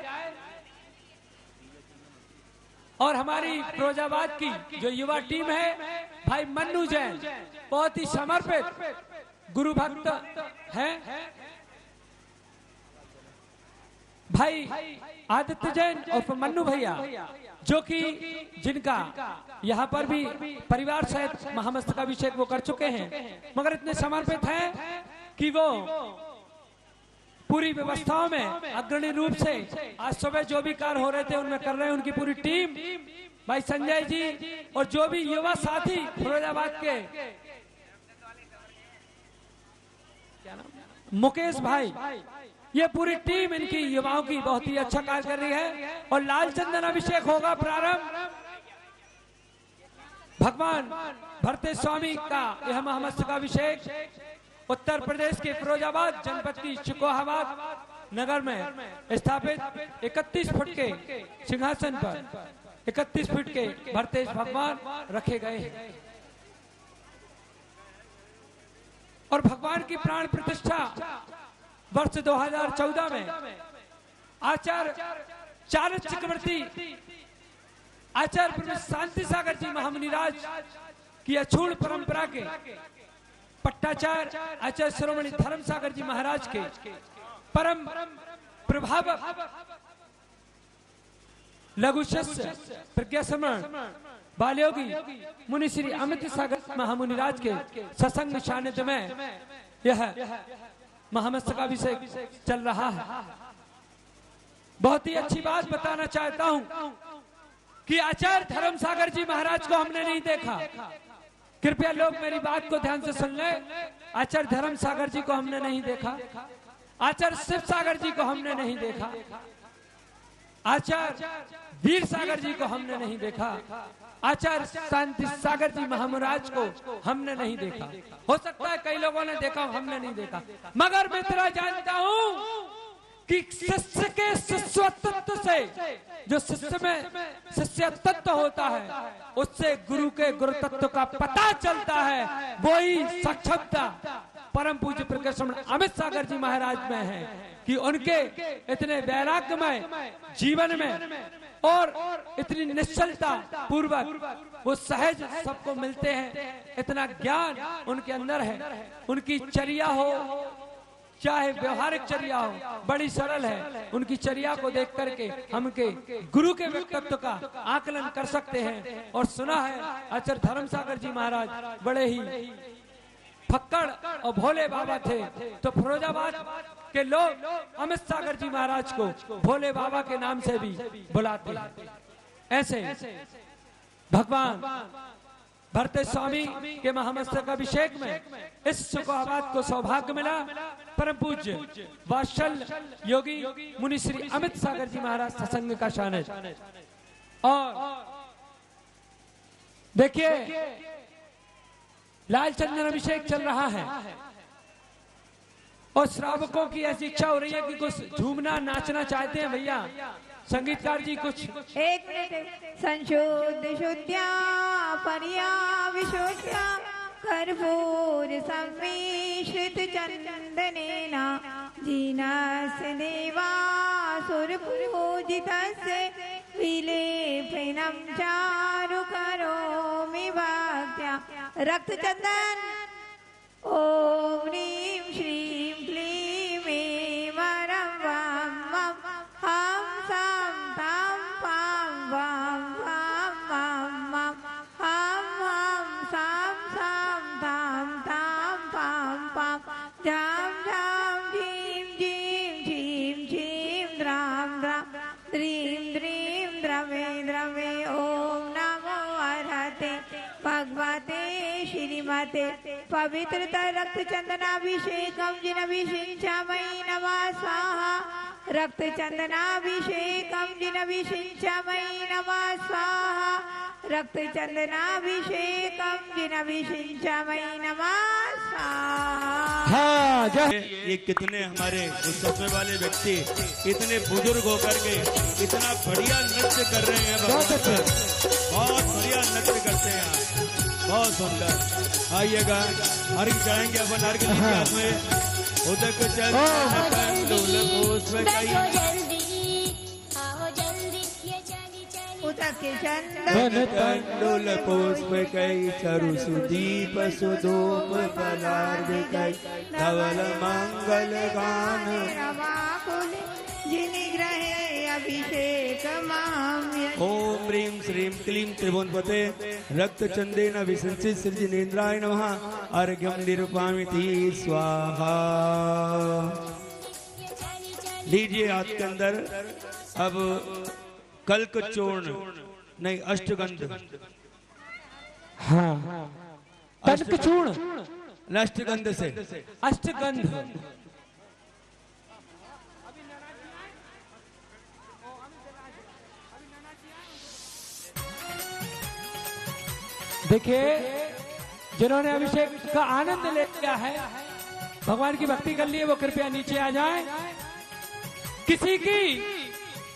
और हमारी फिरोजाबाद की जो युवा टीम है, भाई मन्नू जैन बहुत ही समर्पित गुरु भक्त हैं। भाई आदित्य जैन और मन्नू भैया जो कि जिनका यहाँ पर भी परिवार सहित महामस्तकाभिषेक वो कर चुके हैं, मगर इतने समर्पित हैं कि वो पूरी व्यवस्थाओं में अग्रणी रूप से आज सुबह जो भी कार्य हो रहे थे उनमें कर रहे हैं। उनकी पूरी टीम, भाई संजय जी और जो भी युवा साथी फिरोजाबाद के मुकेश भाई, ये पूरी टीम इनकी युवाओं की बहुत ही अच्छा कार्य कर रही है। और लाल चंदन अभिषेक होगा प्रारंभ भगवान भरते स्वामी का यह महामस्तकाभिषेक उत्तर प्रदेश के फिरोजाबाद जनपद की चिकोहाबाद नगर में स्थापित 31 फुट के सिंहासन पर 31 फुट के भरतेश भगवान रखे गए हैं। और भगवान की प्राण प्रतिष्ठा वर्ष 2014 में आचार्य चारक चक्रवर्ती आचार्य प्रभु शांति सागर जी महामुनिराज की अछूत परंपरा के पट्टाचार्य आचार्य शिरोमणि धर्म सागर जी महाराज के परम प्रभावक लघु शिष्य प्रज्ञा समरण बालयोगी मुनि श्री अमित सागर महामुनिराज के सत्संग सानिध्य में यह महामस्तकाभिषेक चल रहा है। बहुत ही अच्छी बात बताना चाहता हूं कि आचार्य धर्म सागर जी महाराज को हमने नहीं देखा। कृपया लोग मेरी बात को ध्यान से सुन लें। आचार्य धर्म सागर जी को हमने नहीं देखा, आचार्य शिव सागर जी को हमने नहीं देखा, आचार्य वीर सागर जी को हमने नहीं देखा, आचार्य शांति सागर जी महामुराज को हमने नहीं देखा। हो सकता है कई लोगों ने देखा, हमने नहीं देखा। मगर मैं इतना जानता हूं कि शिष्य के शिष्यत्व से जो शिष्य में शिष्य तत्व होता है उससे गुरु के गुरु तत्व का पता चलता है। वही सक्षमता परम पूज्य प्रकाशमण अमित सागर जी महाराज में है कि उनके इतने वैराग्यमय जीवन में और इतनी निश्चलता पूर्वक वो सहज सबको मिलते हैं। इतना ज्ञान उनके अंदर है। उनकी चर्या हो चाहे व्यवहारिक चर्या हो बड़ी सरल है। उनकी चर्या को देख करके हम के गुरु के व्यक्तित्व का आकलन कर सकते हैं। और सुना है आचार्य धर्म सागर जी महाराज बड़े ही फक्कड़ और भोले बाबा थे, तो फिरोजाबाद के लोग अमित सागर जी महाराज को भोले बाबा के नाम से भी बुलाते हैं। ऐसे भगवान भरते स्वामी के महामस्तकाभिषेक में इस सुखवाबाद को सौभाग्य मिला। परम पूज्य वात्सल्य योगी मुनि श्री अमित सागर जी महाराज सत्संग का शान है। और देखिए लाल चंदन अभिषेक चल रहा है और श्रावकों की ऐसी इच्छा हो रही है कि कुछ झूमना नाचना चाहते हैं। भैया संगीतकार जी कुछ एक मिनट। संशुद्ध शुद्ध्या पर्या विशुद्ध्या कर्पूर सम्मिश्रित चंदनेन जिनस्य देवासुर पूजितस्य विलेपनं चारु करोमि भक्त्या। रक्त चंदन ओम ह्रीं श्रीं श्रीमते पवित्रता रक्त चंदनाभिषेकम जिनभिषिंचामयी नमः स्वाहा रक्त चंदनाभिषेकम जिनभिषिंचामयी नमः स्वाहा रक्त चंदनाभिषेकम जिनभिषिंचामयी नमः स्वाहा। ये कितने हमारे उस समय वाले व्यक्ति इतने बुजुर्ग होकर के इतना बढ़िया नृत्य कर रहे हैं, बहुत बढ़िया नृत्य करते हैं, बहुत सुंदर। आइएगा अर्घ चढ़ाएंगे अपन, अर्घ लीजिए हाथ में। उदक चल तंडुल पुष्प कई सरु सुदीप सुधूम फलार्घ्य धवल मंगल गान अभिषेक ओम ह्रीं श्रीं क्लीं त्रिभुवनपते रक्त चंदेन विसंचित सृजिनेन्द्राय नमः अर्घ्यम निरूपामिति स्वाहा। लीजिए हाथ के अंदर अब कल्क चूर्ण नहीं अष्टगंध। हाँ कल्क चूर्ण अष्टगंध से अष्टगंध। देखिए जिन्होंने अभिषेक का आनंद ले लिया है, भगवान की भक्ति कर लिए, वो कृपया नीचे आ जाएं। किसी की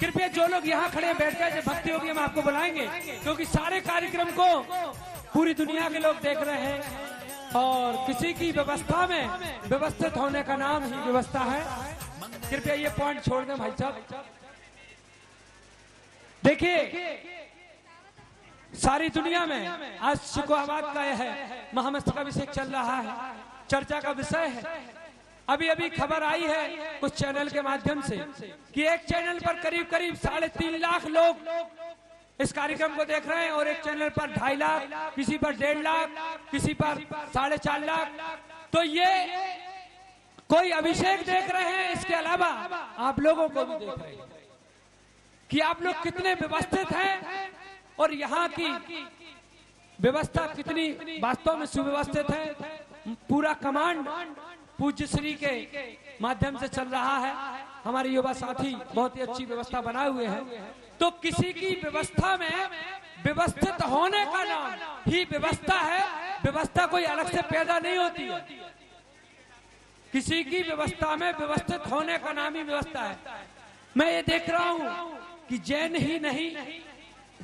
कृपया जो लोग यहाँ खड़े बैठ जाए, जब भक्ति होगी हम आपको बुलाएंगे, क्योंकि सारे कार्यक्रम को पूरी दुनिया के लोग देख रहे हैं और किसी की व्यवस्था में व्यवस्थित होने का नाम ही व्यवस्था है। कृपया ये पॉइंट छोड़ दें भाई साहब। देखिए सारी दुनिया में आज शुक्रवार का यह है महामस्तकाभिषेक चल रहा है, चर्चा का विषय है। अभी अभी खबर आई है कुछ चैनल के माध्यम से कि एक चैनल पर करीब करीब 3.5 लाख लोग इस कार्यक्रम को देख रहे हैं और एक चैनल पर 2.5 लाख, किसी पर 1.5 लाख, किसी पर 4.5 लाख। तो ये कोई अभिषेक देख रहे हैं, इसके अलावा आप लोगों को भी देख रहे हैं कि आप लोग कितने व्यवस्थित हैं और यहाँ की व्यवस्था कितनी वास्तव में सुव्यवस्थित है। पूरा कमांड पूज्य श्री के माध्यम से चल रहा है। हमारे युवा साथी बहुत ही अच्छी व्यवस्था बनाए हुए हैं। तो किसी की व्यवस्था में व्यवस्थित होने का नाम ही व्यवस्था है। व्यवस्था कोई अलग से पैदा नहीं होती है। किसी की व्यवस्था में व्यवस्थित होने का नाम ही व्यवस्था है। मैं ये देख रहा हूँ कि जैन ही नहीं,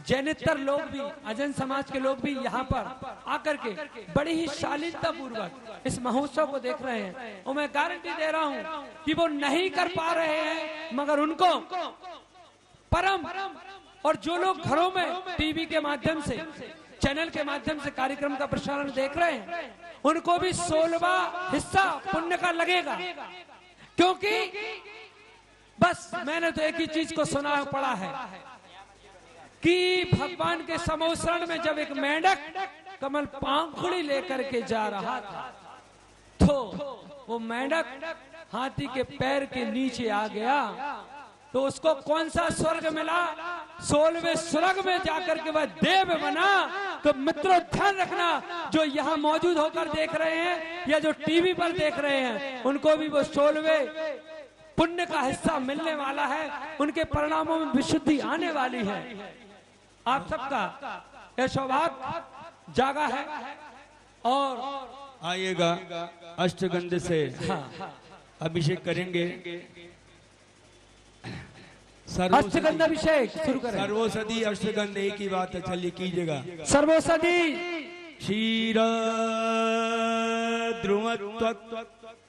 जैनेतर लोग भी, अजैन समाज के लोग भी यहाँ पर आकर के बड़ी ही शालीनता पूर्वक इस महोत्सव को देख रहे हैं और मैं गारंटी दे रहा हूँ कि वो नहीं कर पा रहे हैं, मगर उनको परम और जो लोग घरों में टीवी के माध्यम से, चैनल के माध्यम से कार्यक्रम का प्रसारण देख रहे हैं, उनको भी 16वां हिस्सा पुण्य का लगेगा। क्योंकि बस मैंने तो एक ही चीज को सुना पड़ा है कि भगवान के समोसरण में जब एक मेंढक कमल पांखुड़ी लेकर के जा रहा था तो वो मेंढक हाथी के पैर के नीचे आ गया। तो उसको कौन सा स्वर्ग मिला? 16वें स्वर्ग में जाकर के वह देव बना। तो मित्रों ध्यान रखना, जो यहाँ मौजूद होकर देख रहे हैं या जो टीवी पर देख रहे हैं, उनको भी वो 16वें पुण्य का हिस्सा मिलने वाला है। उनके परिणामों में विशुद्धि आने वाली है। आप सबका यह सौभाग्य जागा है। और आइएगा अष्टगंध से अभिषेक करेंगे। अष्टगंध अभिषेक शुरू करें। सर्वोषधि अष्टगंध एक ही बात है, चलिए कीजिएगा। सर्वोषधि क्षीर द्रुमत्व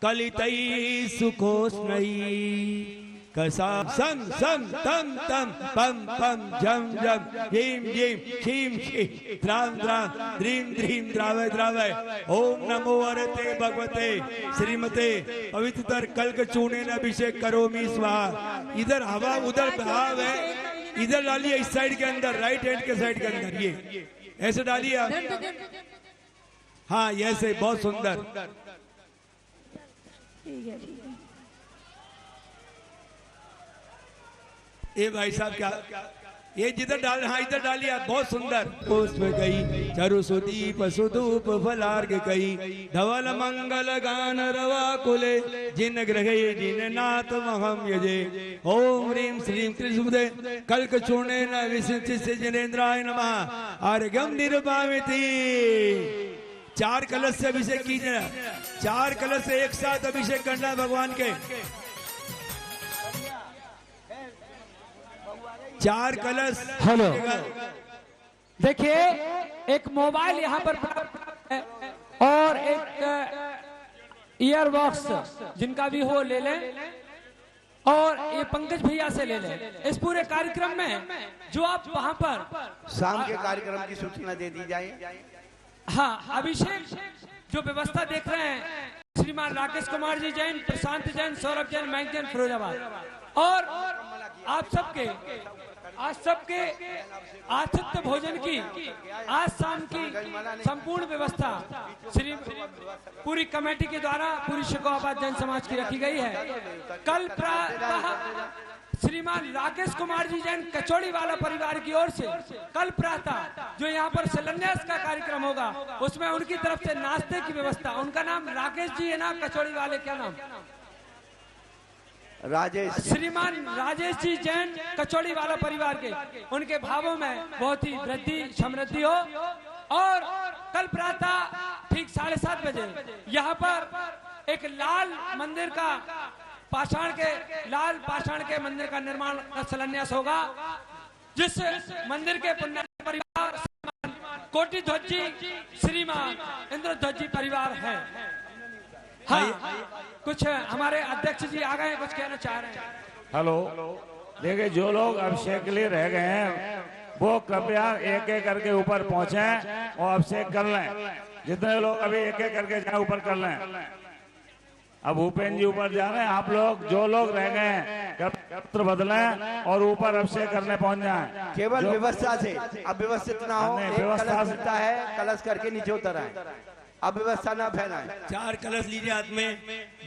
कलितई सुखोष्णई कसा सं सं तम तम पम पम झम झम ह्रीं ह्रीं क्षीं क्षीं द्रां द्रां द्रीं द्रीं द्रावय द्रावय। ओम नमो वरते भगवते श्रीमते पवित्र कल्क चूर्णेन अभिषेक करोमि स्वाहा। इधर हवा उधर भाव है, इधर डालिए इस साइड के अंदर, राइट हैंड के साइड के अंदर, ये ऐसे डालिए आप। हाँ ऐसे, बहुत सुंदर। ए भाई साहब क्या ये जिधर डाल, हाँ इधर डालिए आप, बहुत सुंदर। पुष्प गई चरु सुदीप सुधूप फलार्घ कई धवल मंगल गान रवा कुले जिन ग्रहे जिन नाथ महम यजे ओम ह्रीं श्रीं त्रिशुभदे कल्क चूर्णे न विशिष्ट जिनेन्द्राय नमः अर्घ्यम निर्वामिति। 4 कलश से अभिषेक कीजिए, 4 कलश से एक साथ अभिषेक करना है भगवान के। 4 कलश। हेलो, देखिए एक मोबाइल यहाँ पर है और एक ईयरबॉक्स जिनका भी हो ले लें, और ये पंकज भैया से ले लें। इस पूरे कार्यक्रम में जो आप वहाँ पर शाम के कार्यक्रम की सूचना दे दी जाए। हाँ, अभिषेक जो व्यवस्था देख रहे हैं श्रीमान राकेश कुमार जी जैन, प्रशांत जैन, सौरभ जैन, मैक जैन, फिरोजाबाद, और आप सबके आज सबके आतिथ्य भोजन की आज शाम की संपूर्ण व्यवस्था श्री पूरी कमेटी के द्वारा पूरी शेखोबाद जैन समाज की रखी गई है। कल प्रातः श्रीमान राकेश कुमार जी जैन कचौड़ी वाला परिवार की ओर से कल प्रातः जो यहाँ पर शिलान्यास का कार्यक्रम होगा उसमें उनकी तरफ से नाश्ते की व्यवस्था। उनका नाम राकेश जी है ना, कचौड़ी वाले क्या नाम? राजेश। श्रीमान राजेश जी जैन कचौड़ी वाला परिवार के, उनके भावों में बहुत ही वृद्धि समृद्धि हो। और कल प्रातः ठीक 7:30 बजे यहाँ पर एक लाल मंदिर का लाल पाषाण के मंदिर का निर्माण का शिलान्यास होगा, जिस मंदिर के पुण्यार्थ परिवार कोटि ध्वज जी श्रीमान इंद्र ध्वज जी परिवार है। हाँ, कुछ हमारे अध्यक्ष जी आ गए, कुछ कहना चाह रहे हैं। हेलो, देखिए जो लोग अभिषेक के लिए रह गए हैं वो कृपया एक एक करके ऊपर पहुंचे और अभिषेक कर लें। जितने लोग अभी एक एक करके जाए ऊपर कर लें। अब भूपेंद्र जी ऊपर जा रहे हैं, आप लोग जो लोग रह गए हैं पत्र बदलें और ऊपर अभिषेक करने पहुंच जाएं। केवल व्यवस्था से, अब व्यवस्थित ना हो, व्यवस्था मिलता है कलश करके नीचे उतर आए, अब व्यवस्था ना फैलाएं। 4 कलश लीजिए हाथ में।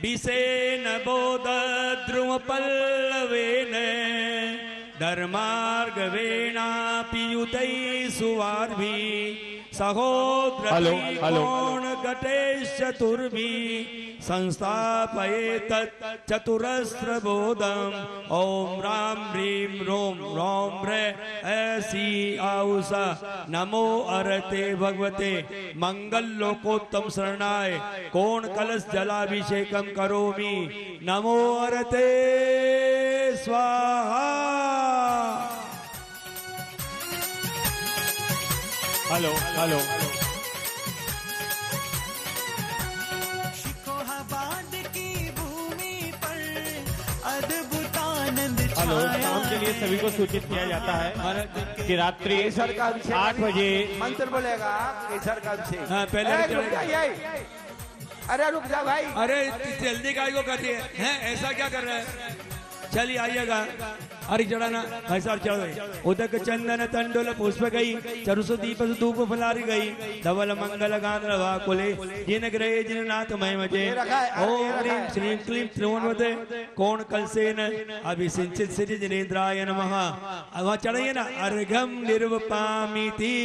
बिसेन बोध ध्रुव पल्लवेन धर्मार्ग वेणा पीयूतै सुवार्भी सहोद्र कोण गटेश चतुर्भी संस्थापये तत् चतुरस्र बोधम ओम राम ह्रीं रोम रोम रे ऐसी आउसा नमो अरते भगवते मंगल लोकोत्तम शरणाय कोण कलश जलाभिषेकम करोमि नमो अरते स्वाहा। हेलो हेलो, शिकोहाबाद की भूमि पर अद्भुत आनंद हेलो, शाम के लिए सभी को सूचित किया जाता है कि रात्रि 8 बजे मंत्र बोलेगा केसर का अभिषेक। हाँ, पहले अरे रुक जा भाई, अरे जल्दी गाय को कहती है ऐसा क्या कर रहा है? चलिए आइएगा। अरे चढ़ाना भाई साहब, चढ़ो। उदक चंदन तंडुल पुष्प गई चरुसु दीप धूप फलारी गई धवल मंगल गान रवा कुले जिन ग्रहे जिन नाथ मय मजे ओम ह्रीं श्रीं क्लीं त्रिभुवनवते कोण कलसेन अभिसिंचित श्री जिनेन्द्राय नमः। वहां चढ़ाइए ना। अर्घम निर्वपामिति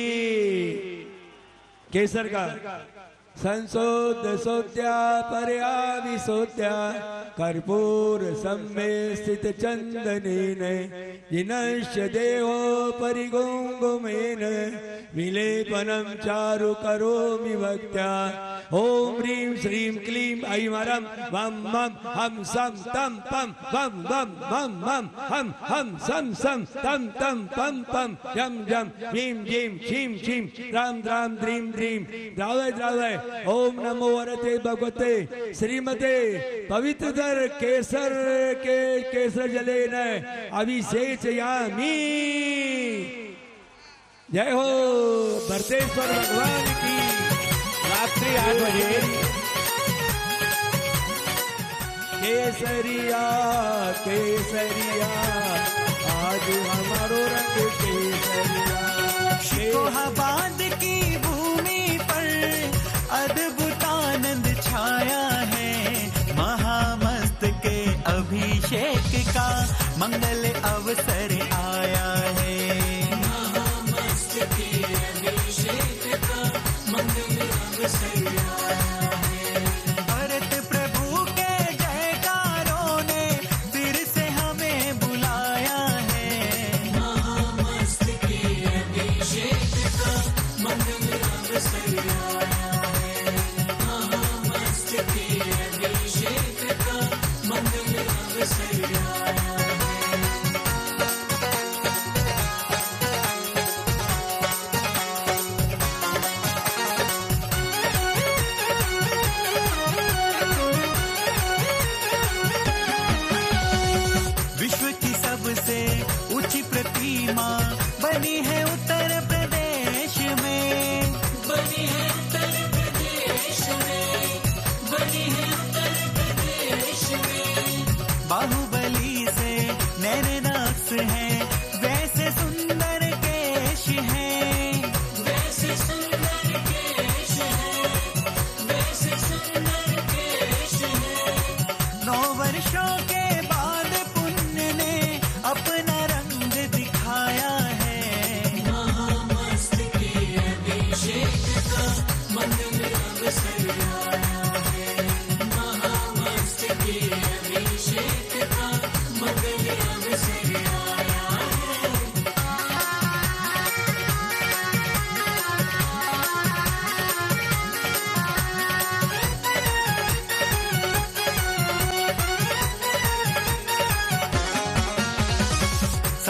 केसर का संशोध सोत्या पर्याविशोत्या कर्पूर सम्मे स्थित चंदनेन जिनश्च देहो परिगुंगुमेन विलेपनम चारु करोमि भक्त्या ओम ह्रीं श्रीं क्लीं ऐमरम वम मम हम सम तम पम वम वम मम मम हम सम सम तम तम पम पम जम जम ह्रीं जीं क्षीं क्षीं राम राम ह्रीं ह्रीं द्रावय द्रावय ओम नमो अरते भगवते श्रीमते पवित्रधर केसर के केसर जले न अभिषेचयामि। जय हो भरतेश्वर भगवान की। रात्रि 8 बजे केसरिया केसरिया आज हमारो रंग केसरिया। शिकोहाबाद की भूमि पर अद्भुत आनंद छाया है। महामस्त के अभिषेक का मंगल अवसर आया है।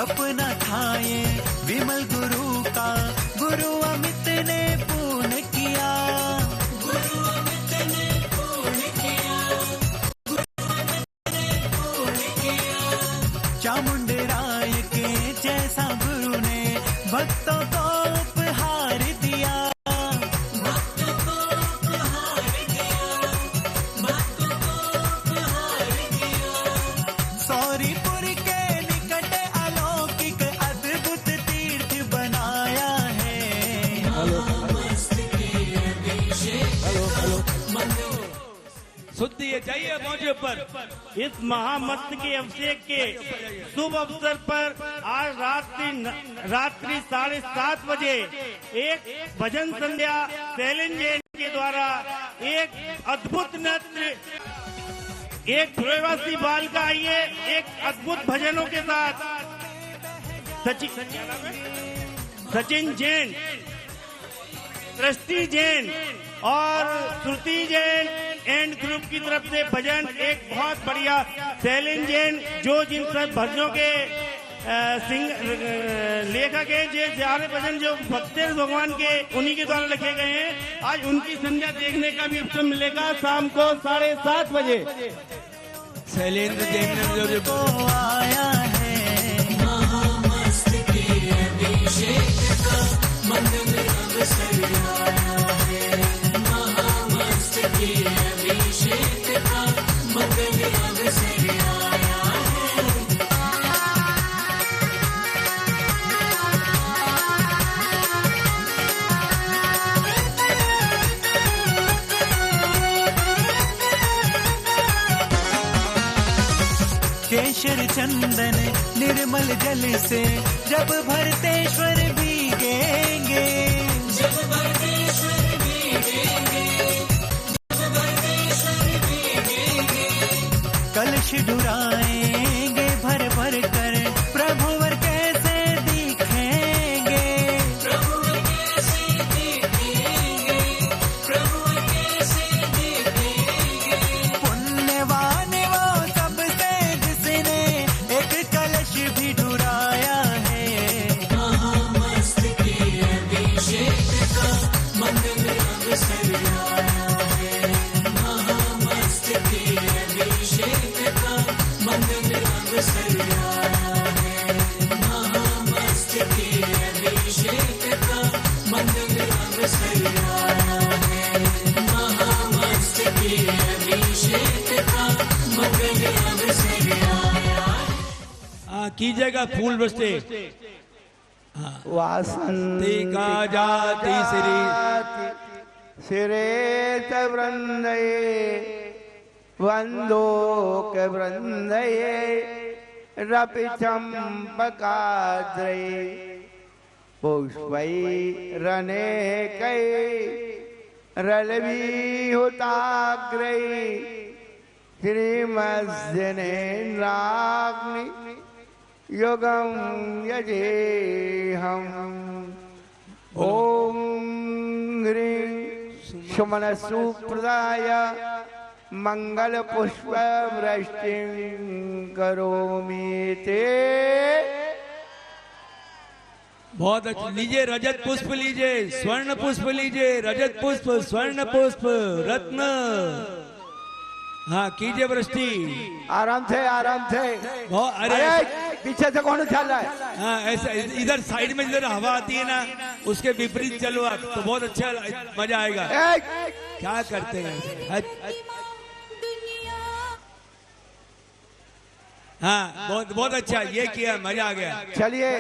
सपना था ये विमल गुरु का, गुरु अमित ने पूर्ण किया, गुरु अमित ने पूर्ण किया, गुरु अमित ने पूर्ण किया। चामुंड राय के जैसा गुरु ने भक्तों को उपहार दिया, भक्तों को उपहार दिया, भक्तों को उपहार दिया। सौरीपुर के निकट अलौकिक अद्भुत तीर्थ बनाया है। शुद्धि चाहिए मौजे पर। इस महामस्त के अभिषेक के शुभ अवसर पर आज रात्रि 7:30 बजे एक भजन संध्या शैलेंद्र जैन के द्वारा एक अद्भुत नृत्य, एक प्रवासी बाल का आइए एक अद्भुत भजनों के साथ सचिन जैन, दृष्टि जैन और श्रुति जैन एंड ग्रुप की तरफ से भजन एक बहुत बढ़िया शैलेंद्र जैन जो जिन सब भजनों के लेखक हैं, जो सारे भजन जो भक्त भगवान के उन्हीं के द्वारा लिखे गए हैं। आज उनकी संध्या देखने का भी अवसर मिलेगा शाम को 7:30 बजे। शैलेंद्र जैन को आया है महामस्त के अभिषेक का मंगल अवसर आया है, महामस्त के अभिषेक का मंगल अवसर आया है। केशर चंदन निर्मल जल से जब भरतेश्वर भीगेंगे, जब भरतेश्वर भीगेंगे, जब भरतेश्वर भीगेंगे। कलश डुराएंगे भर भर कर प्रभुवर कैसे दिखेंगे, प्रभुवर कैसे दिखेंगे, प्रभुवर कैसे दिखेंगे। पुण्यवान वो सबसे जिसने एक कलश भी डुराया है, महामस्त के अभिषेक का मंगल अवसर आया है, महामस्त के अभिषेक का मंगल अवसर आया है, महामस्त के अभिषेक का मंगल अवसर आया है, महामस्त के अभिषेक का मंगल अवसर आया है। कीजिएगा फूल बरसते। वासंती का जाति श्री सिरेत वृंदये वंदोक वृंदये रपि चंपकाद्रये पुष्पैरनेकै रलवीहुताग्रये श्रीमद्दिनेन्द्राग्नि योगं यजेहम्। ॐ ह्रीं सुमनसुप्रदाय मंगल पुष्प वृष्टिं करोमि ते। बहुत अच्छा, लीजिए रजत पुष्प, लीजिए स्वर्ण पुष्प, लीजिए रजत पुष्प, स्वर्ण पुष्प, रत्न। हाँ कीजिए वृष्टि। आराम से आराम से। अरे पीछे से कौन उछाल रहा है? हाँ ऐसा इधर साइड में इधर हवा आती है ना, उसके विपरीत चलो आप तो बहुत अच्छा मजा आएगा। क्या करते हैं? हाँ बहुत बहुत अच्छा, ये किया, मजा आ गया। चलिए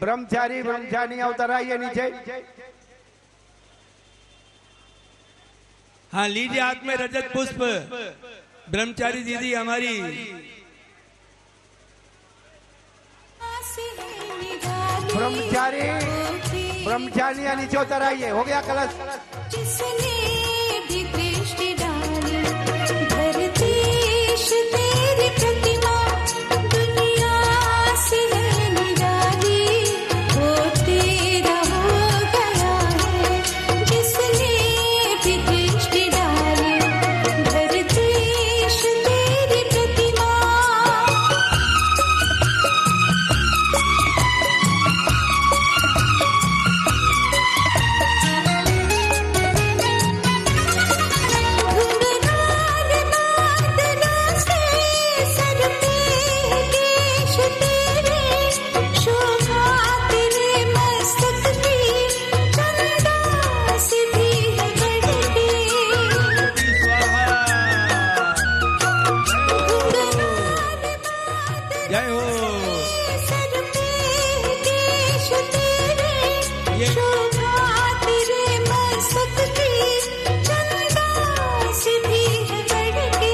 ब्रह्मचारी ब्रह्मचारियां उतर आइए नीचे। हाँ लीजिए हाथ में रजत पुष्प। ब्रह्मचारी दीदी हमारी ब्रह्मचारी ब्रह्मचारियां नीचे उतर आइए। हो गया कलश। जिसने भी दृष्टि डाली धरतीश तेरी प्रतिमा दुनिया से निराली वो तेरा हो गया है। जिसने भी दृष्टि डाली धरतीश तेरी प्रतिमा जय हो। सर पे केश तेरे, शोभा तेरे मस्तक की, चंदा सीधी है बढ़ती,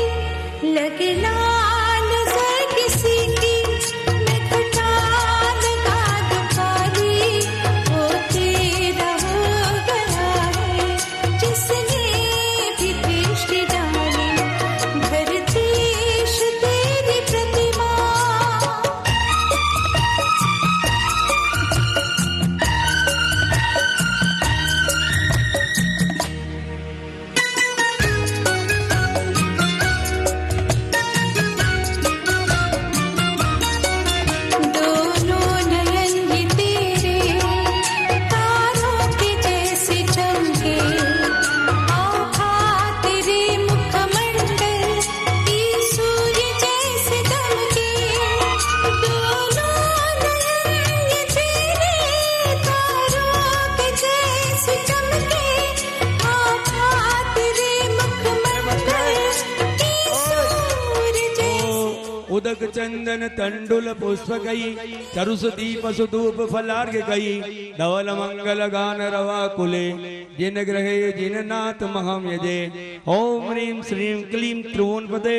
लगे लाल नजर किसी की, मैं तो चांद का दुपारी, वो तेरा हो गया है, जिसने भी दृष्टि डाली, भर देश तेरी प्रतिमा। दोनों नयन ही तेरे तारों के जैसे चमके, आभा तेरे मुखमंडल की सूर्य जैसे दमके। दोनों नयन ही तेरे तारों के जैसे चमके, आभा तेरे मुखमंडल की सूर्य जैसे। उदक चंदन तंडुल पुष्प गई, चरुस दीप सुधूप फलार्घ गई, धवल मंगल गान रवा कुले, जिन ग्रहे जिन नाथ महम यजे। ओम ह्रीं श्रीं क्लीं त्रिभुवनपते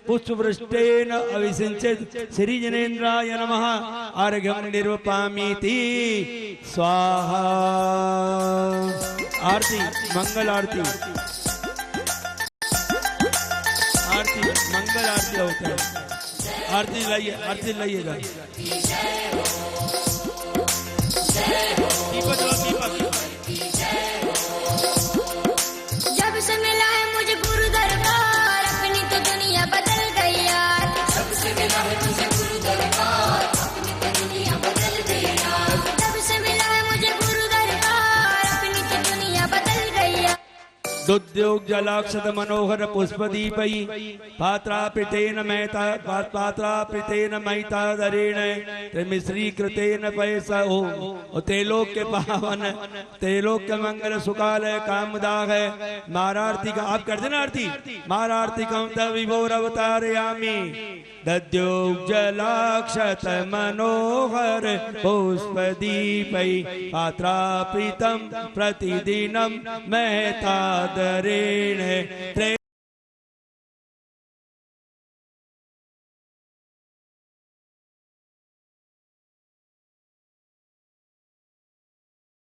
पुष्पवृष्टेन अभिषिञ्चेत् श्री जनेन्द्राय नमः। अर्घ्यं निर्वपामीति स्वाहा। आरती मंगल आरती, आरती मंगल आरती होता है। आरती लाइएगा। जब से मिला है मुझे गुरु दरबार, अपनी तो दुनिया बदल गई यार। जब से मिला है मुझे गुरु दरबार, अपनी तो दुनिया बदल गई यार। जब से मिला है मुझे गुरु दरबार, अपनी तो दुनिया बदल गई यार। दुद्योग जलाक्षत मनोहर पुष्पदीपई, पात्रापितेन महिता दरेण, त्रिमिश्री कृतेन पैसा ओम। और तेलोक के पावन, तेलोक के मंगल सुकालय कामदाह है। मारारती का आप कर देना आरती। मारारती कम विभोर अवतारयामी, दद्योग जलाक्षत मनोहर पुष्पदीपई, पात्राप्रीतम प्रतिदिनम महता दरेण।